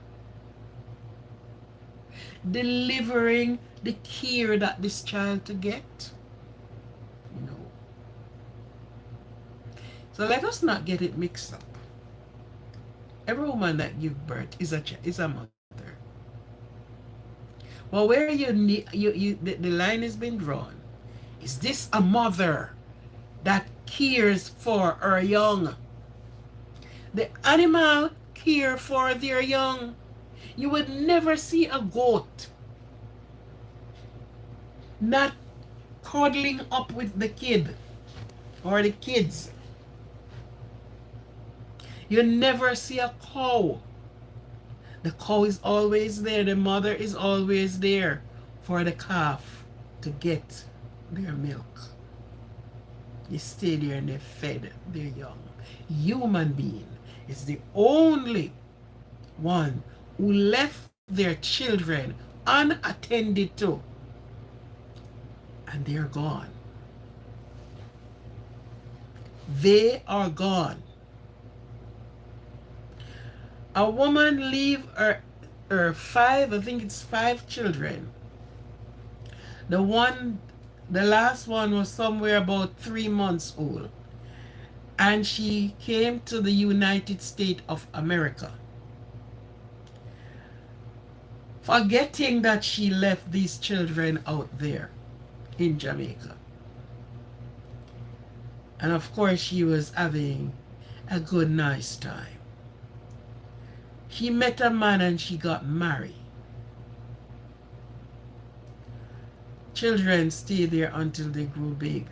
delivering the care that this child to get? No. So let us not get it mixed up. Every woman that gives birth is a mother. Well, where the line has been drawn, is this a mother that cares for her young? The animal care for their young. You would never see a goat not cuddling up with the kid or the kids. You never see a cow. The cow is always there. The mother is always there for the calf to get their milk. They stay there and they fed their young. Human being is the only one who left their children unattended to, and they're gone. They are gone. A woman leave her 5, I think it's 5 children. The last one was somewhere about 3 months old. And she came to the United States of America, forgetting that she left these children out there in Jamaica. And of course she was having a good nice time. She met a man and she got married. Children stayed there until they grew big.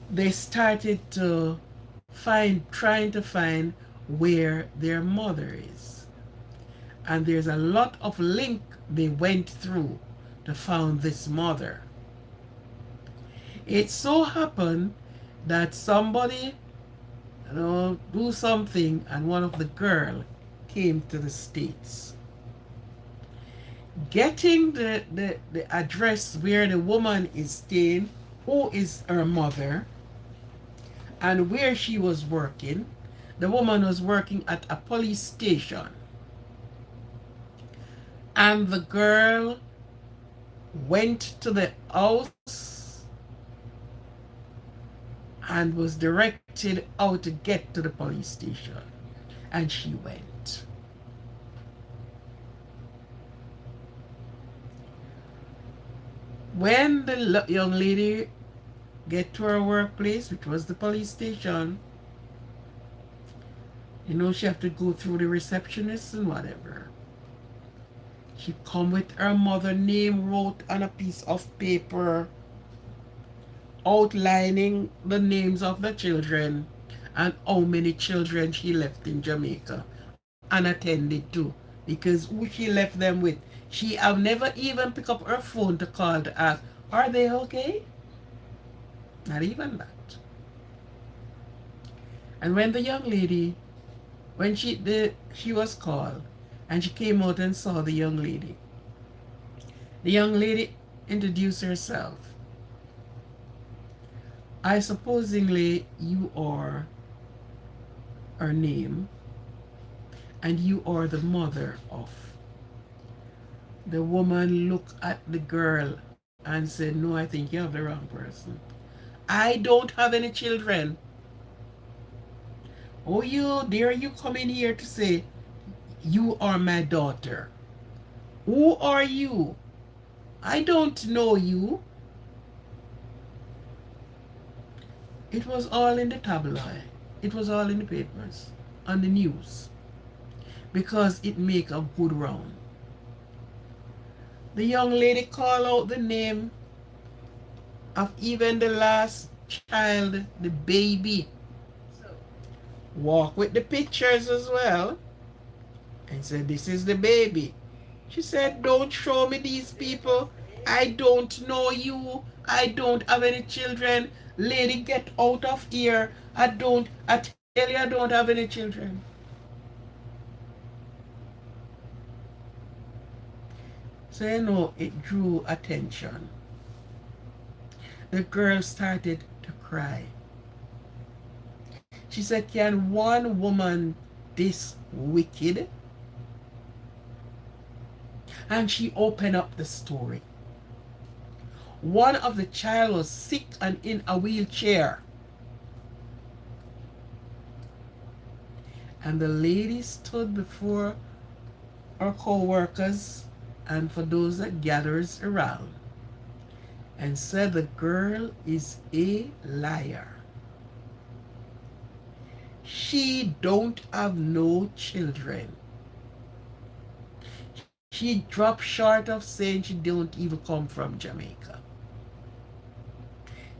They started to trying to find where their mother is. And there's a lot of link they went through to find this mother. It so happened that somebody, do something, and one of the girl came to the States. Getting the address where the woman is staying, who is her mother, and where she was working. The woman was working at a police station. And the girl went to the house and was directed how to get to the police station. And she went. When the young lady get to her workplace, which was the police station, You know, she have to go through the receptionist and whatever. She come with her mother name wrote on a piece of paper, outlining the names of the children and how many children she left in Jamaica unattended to, because who she left them with. She have never even picked up her phone to call to ask, are they okay? Not even that. And when the young lady, when she was called and she came out and saw the young lady introduced herself. I supposingly you are her name, and you are the mother of. The woman looked at the girl and said, no, I think you have the wrong person. I don't have any children. Oh, you, dare you come in here to say, you are my daughter. Who are you? I don't know you. It was all in the tabloid. It was all in the papers, on the news, because it make a good round. The young lady called out the name of even the last child, the baby. Walk with the pictures as well, and said, this is the baby. She said, don't show me these people. I don't know you. I don't have any children. Lady, get out of here. I tell you I don't have any children. So you know, it drew attention. The girl started to cry. She said, can one woman this wicked? And she opened up the story. One of the child was sick and in a wheelchair. And the lady stood before her co-workers and for those that gathers around and said the girl is a liar. She don't have no children. She dropped short of saying she don't even come from Jamaica.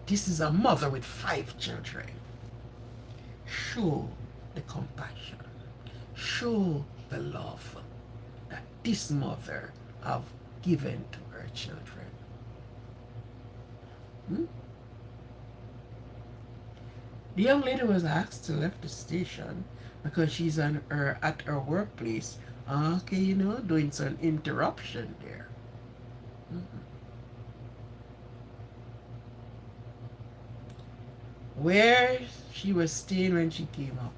This is a mother with 5 children. Show the compassion. Show the love that this mother have given to her children. Hmm? The young lady was asked to leave the station because she's at her workplace. Okay, you know, doing some interruption there. Mm-hmm. Where she was staying when she came up,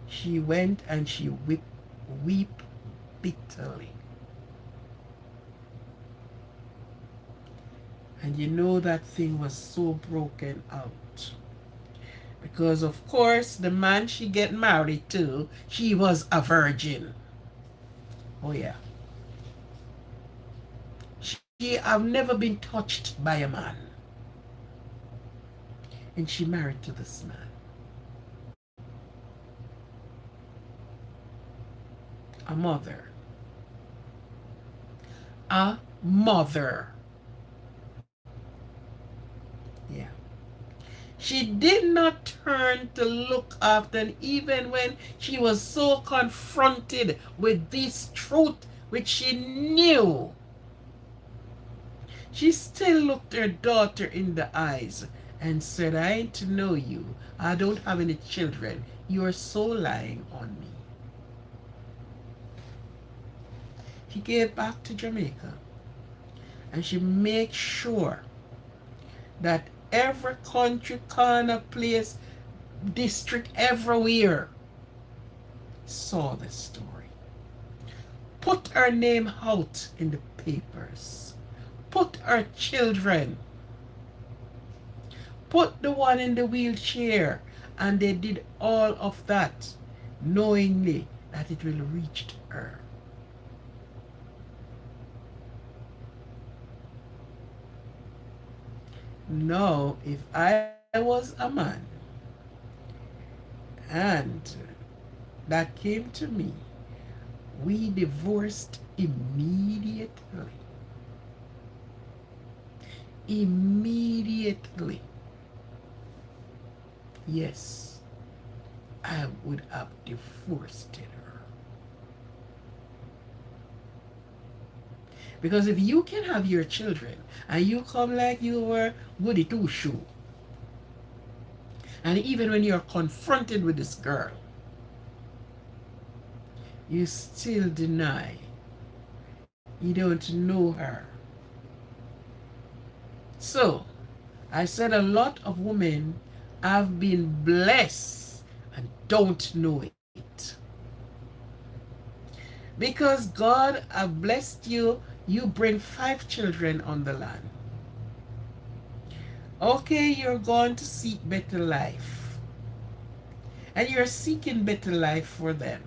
she went and she weep bitterly. And you know that thing was so broken out. Because of course the man she get married to, she was a virgin. Oh yeah. She have never been touched by a man. And she married to this man. A mother. A mother. Yeah. She did not turn to look after, and even when she was so confronted with this truth, which she knew, she still looked her daughter in the eyes and said, I ain't to know you. I don't have any children. You are so lying on me. She gave back to Jamaica, and she made sure that every country, corner, place, district, everywhere saw the story. Put her name out in the papers. Put her children. Put the one in the wheelchair. And they did all of that, knowingly that it will reach her. Now, if I was a man and that came to me. We divorced immediately. Immediately. Yes, I would have divorced her. Because if you can have your children and you come like you were goody two shoe, and even when you're confronted with this girl, you still deny you don't know her. So, I said a lot of women have been blessed and don't know it. Because God have blessed you, you bring 5 children on the land. Okay, you're going to seek better life. And you're seeking better life for them.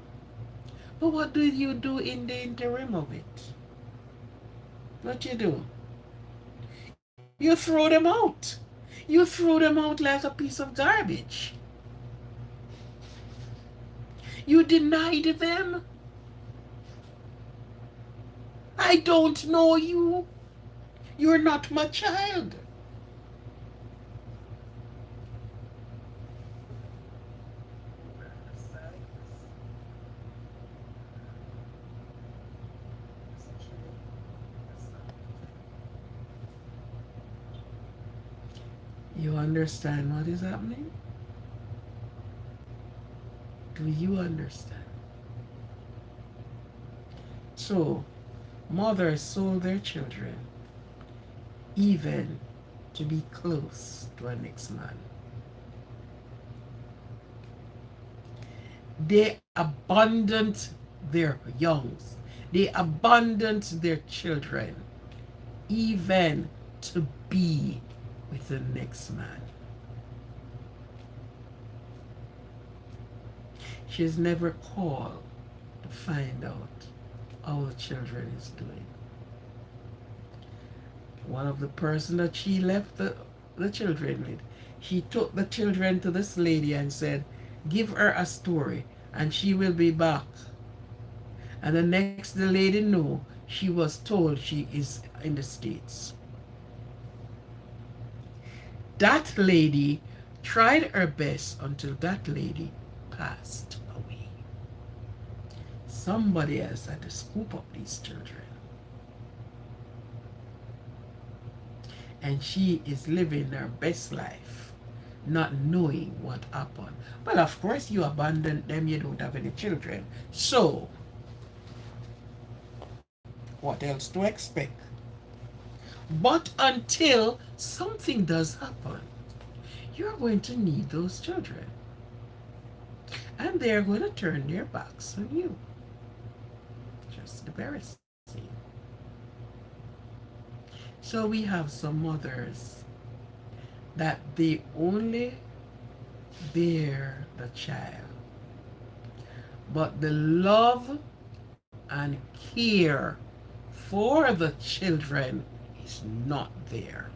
But what do you do in the interim of it? What you do? You throw them out. You throw them out like a piece of garbage. You denied them. I don't know you. You're not my child. You understand what is happening? Do you understand? So, mothers sold their children even to be close to a next man. They abandoned their youngs. They abandoned their children even to be with the next man. She's never called to find out how the children is doing. One of the person that she left the children with, she took the children to this lady and said, give her a story and she will be back. And the next the lady knew, she was told she is in the States. That lady tried her best until that lady passed away. Somebody else had to scoop up these children. And she is living her best life, not knowing what happened. Well, of course, you abandoned them, you don't have any children. So, what else to expect? But until something does happen, you're going to need those children. And they're going to turn their backs on you. Just embarrassing. So we have some mothers that they only bear the child, but the love and care for the children is not there.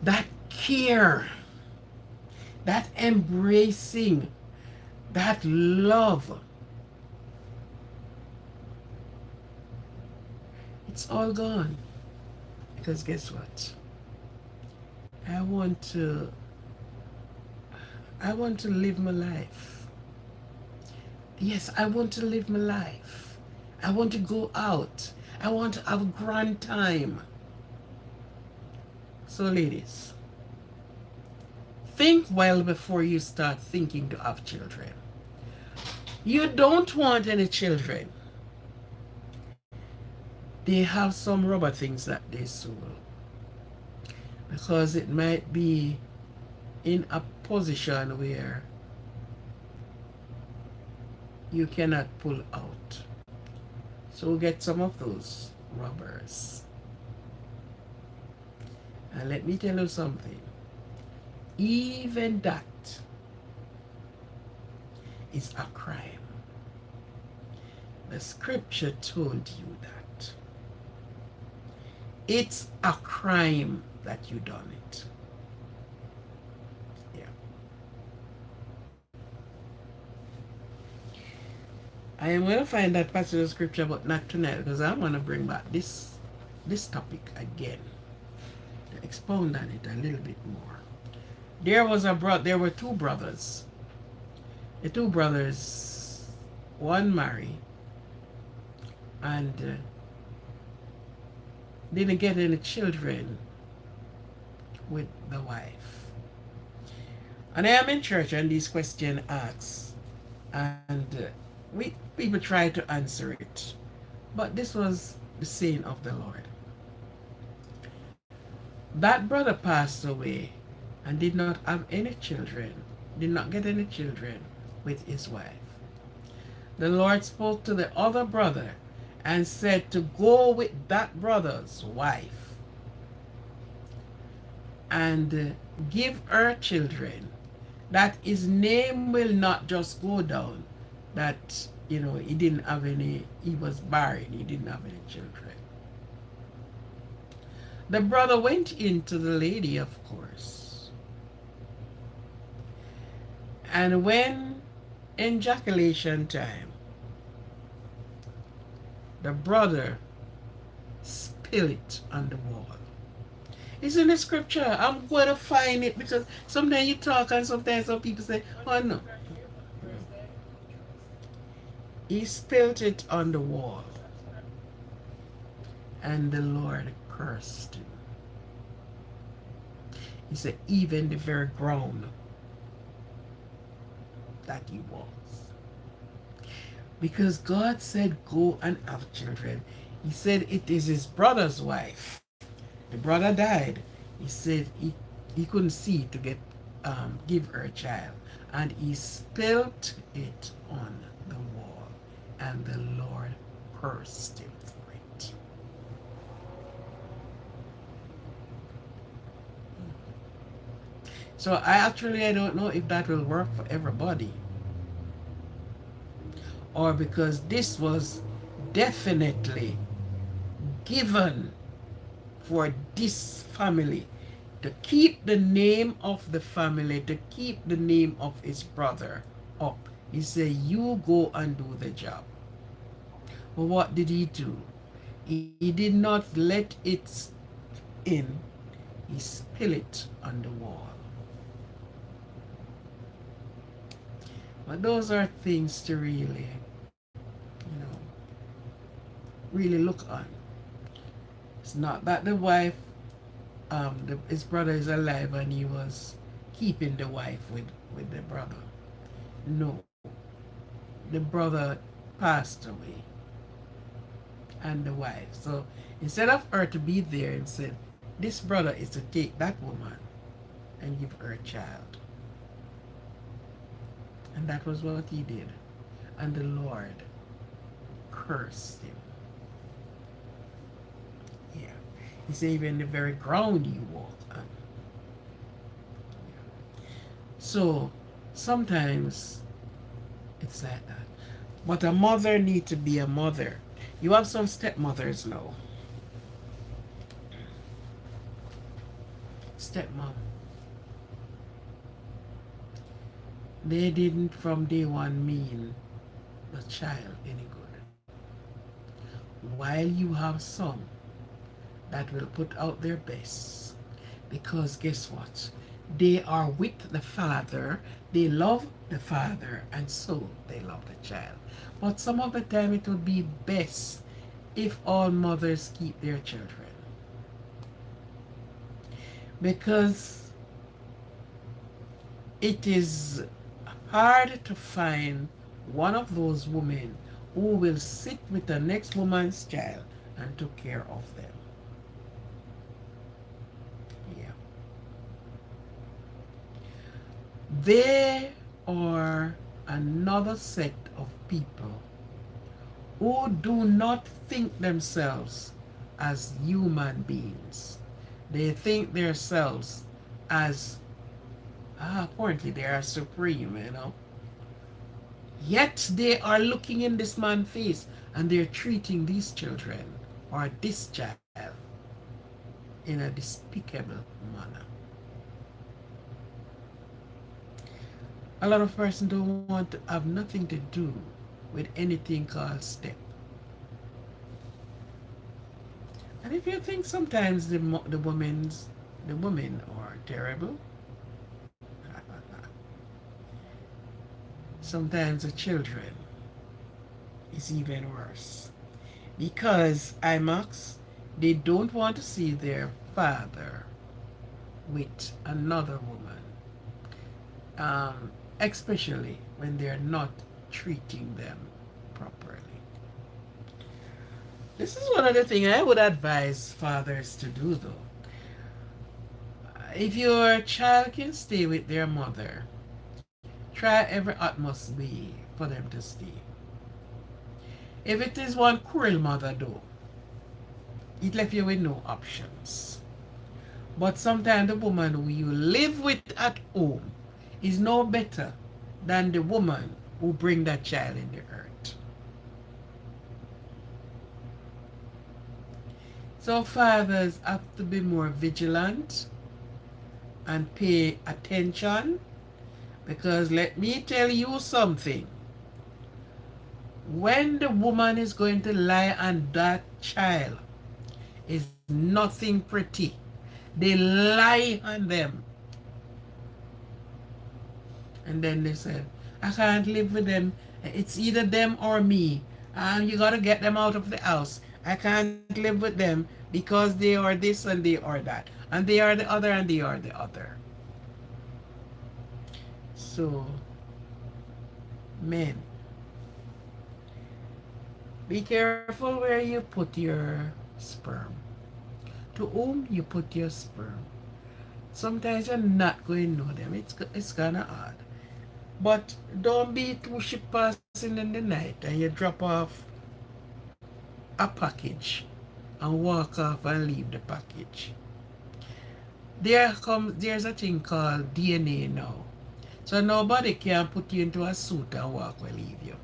That care, that embracing, that love, it's all gone. Because guess what? I want to live my life. Yes, I want to live my life. I want to go out. I want to have a grand time. So ladies, think well before you start thinking to have children. You don't want any children. They have some rubber things that they sold. Because it might be in a position where you cannot pull out. So get some of those rubbers. And let me tell you something. Even that is a crime. The scripture told you that. It's a crime that you done it. Yeah. I am going to find that passage of scripture, but not tonight, because I want to bring back this topic again to expound on it a little bit more. There were two brothers. The two brothers, one married and didn't get any children with the wife. And I am in church and these questions asked, and people try to answer it. But this was the saying of the Lord. That brother passed away and did not have any children, did not get any children with his wife. The Lord spoke to the other brother and said to go with that brother's wife and give her children, that his name will not just go down, that, he didn't have any, he was barren, he didn't have any children. The brother went in to the lady, of course. And when ejaculation time, the brother spilled it on the wall. It's in the scripture. I'm going to find it because sometimes you talk and sometimes some people say, oh no. He spilled it on the wall. And the Lord cursed him. He said, even the very ground that he was. Because God said, go and have children. He said, it is his brother's wife. The brother died. He said he couldn't see to give her a child. And he spilled it on the wall. And the Lord cursed him for it. So I don't know if that will work for everybody. Or because this was definitely given for this family to keep the name of the family, to keep the name of his brother up. He said, you go and do the job. But what did he do? He did not let it in. He spilled it on the wall. But those are things to really look on. It's not that the wife, his brother is alive and he was keeping the wife with the brother. No. The brother passed away and the wife. So instead of her to be there and said, this brother is to take that woman and give her a child. And that was what he did. And the Lord cursed him. Yeah. He said, even the very ground you walk on. So sometimes it's like that. But a mother needs to be a mother. You have some stepmothers now. Stepmom. They didn't from day one mean the child any good. While you have some that will put out their best, because guess what? They are with the father, they love the father, and so they love the child. But some of the time it would be best if all mothers keep their children. Because it is hard to find one of those women who will sit with the next woman's child and take care of them. Yeah. They are another sect of people who do not think themselves as human beings. They think themselves as, apparently they are supreme. Yet they are looking in this man's face and they're treating these children or this child in a despicable manner. A lot of persons don't want to have nothing to do with anything called step. And if you think sometimes the women are terrible, sometimes the children is even worse. Because IMAX, they don't want to see their father with another woman, especially when they're not treating them properly. This is one of the things I would advise fathers to do, though. If your child can stay with their mother, try every utmost way for them to stay. If it is one cruel mother, though, it left you with no options. But sometimes the woman who you live with at home is no better than the woman who bring that child in the earth. So fathers have to be more vigilant and pay attention, because let me tell you something. When the woman is going to lie on that child, is nothing pretty. They lie on them. And then they said, I can't live with them. It's either them or me. And you got to get them out of the house. I can't live with them because they are this and they are that. And they are the other and they are the other. So, men, be careful where you put your sperm. To whom you put your sperm. Sometimes you're not going to know them. It's kind of hard. But don't be two ship passing in the night and you drop off a package and walk off and leave the package. There's a thing called DNA now. So nobody can put you into a suit and walk and leave you.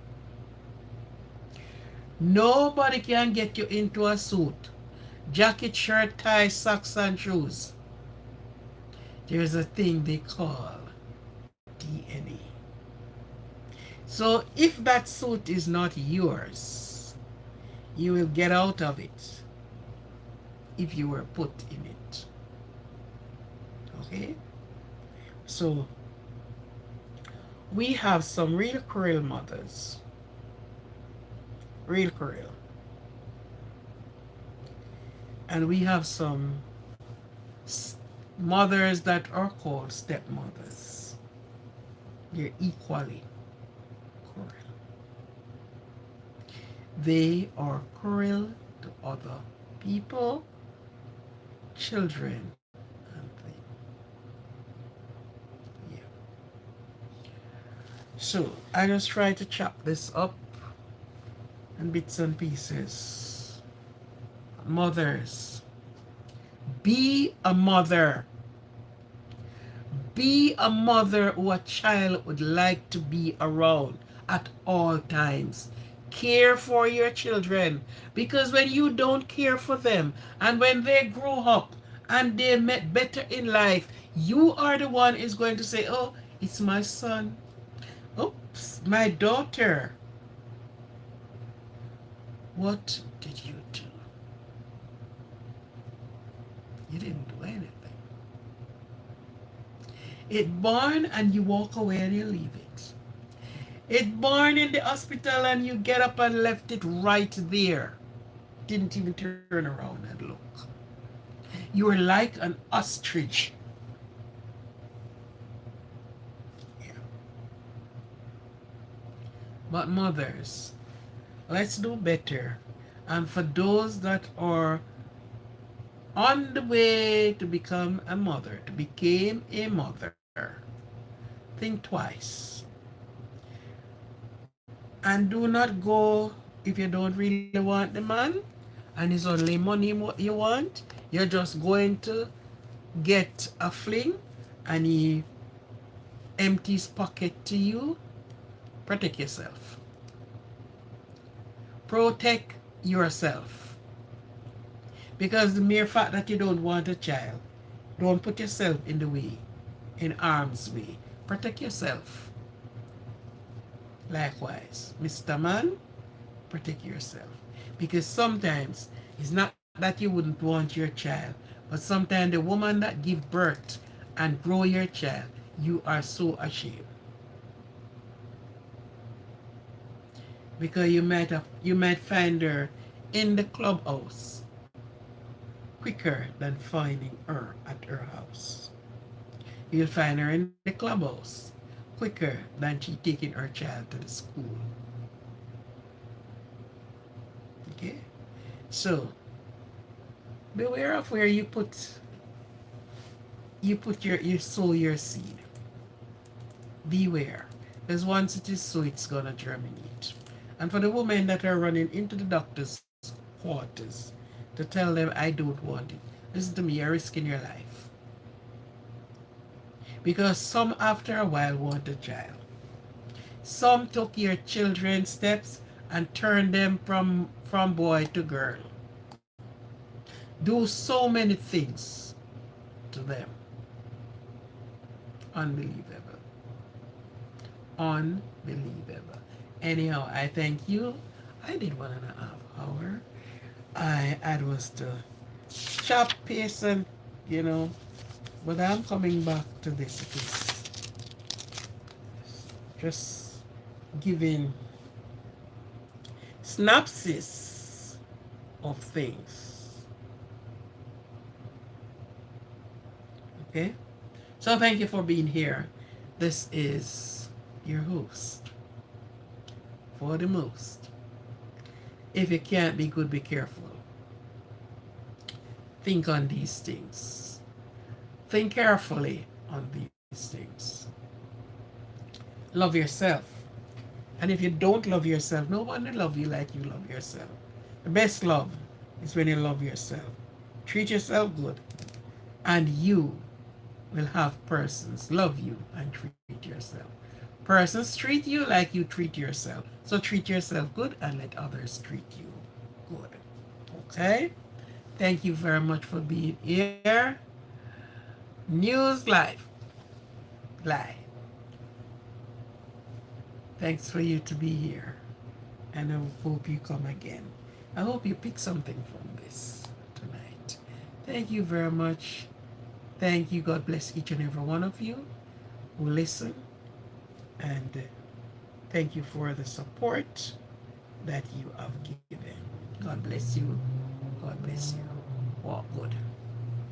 Nobody can get you into a suit. Jacket, shirt, tie, socks, and shoes. There's a thing they call DNA. So if that suit is not yours, you will get out of it if you were put in it. Okay? So we have some real cruel mothers. Real cruel. And we have some mothers that are called stepmothers. They're equally cruel. They are cruel to other people, children, and things. Yeah. So I just try to chop this up in bits and pieces. Mothers, be a mother. Be a mother who a child would like to be around at all times. Care for your children, because when you don't care for them and when they grow up and they met better in life, you are the one is going to say, oh, it's my son. Oops, my daughter. What did you do? You didn't do anything. It born and you walk away and you leave it. It born in the hospital and you get up and left it right there. Didn't even turn around and look. You were like an ostrich. Yeah. But mothers, let's do better. And for those that are on the way to become a mother, to become a mother, think twice. And do not go if you don't really want the man and it's only money you want. You're just going to get a fling and he empties pocket to you. Protect yourself. Protect yourself. Because the mere fact that you don't want a child, don't put yourself in the way, in harm's way. Protect yourself. Likewise, Mr. Man, protect yourself. Because sometimes it's not that you wouldn't want your child, but sometimes the woman that give birth and grow your child, you are so ashamed. Because you might find her in the clubhouse quicker than finding her at her house. You'll find her in the clubhouse quicker than she taking her child to the school. Okay? So beware of where you sow your seed. Beware. Because once it is sow, it's gonna germinate. And for the women that are running into the doctor's quarters to tell them I don't want it, listen to me, you're risking your life. Because some after a while want a child. Some took your children's steps and turned them from boy to girl. Do so many things to them. Unbelievable. Unbelievable. Anyhow, I thank you. I did 1.5 hours. I was to chop pace and you know, but I'm coming back to this because just giving synopsis of things. Okay? So thank you for being here. This is your host for the most. If you can't be good, be careful. Think on these things. Think carefully on these things. Love yourself. And if you don't love yourself, no one will love you like you love yourself. The best love is when you love yourself. Treat yourself good, and you will have persons love you and treat yourself. Persons treat you like you treat yourself. So treat yourself good and let others treat you good. Okay? Thank you very much for being here. News Live. Live. Thanks for you to be here. And I hope you come again. I hope you pick something from this tonight. Thank you very much. Thank you. God bless each and every one of you who listen. And thank you for the support that you have given. God bless you. God bless you. Walk good.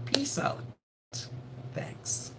Peace out. Thanks.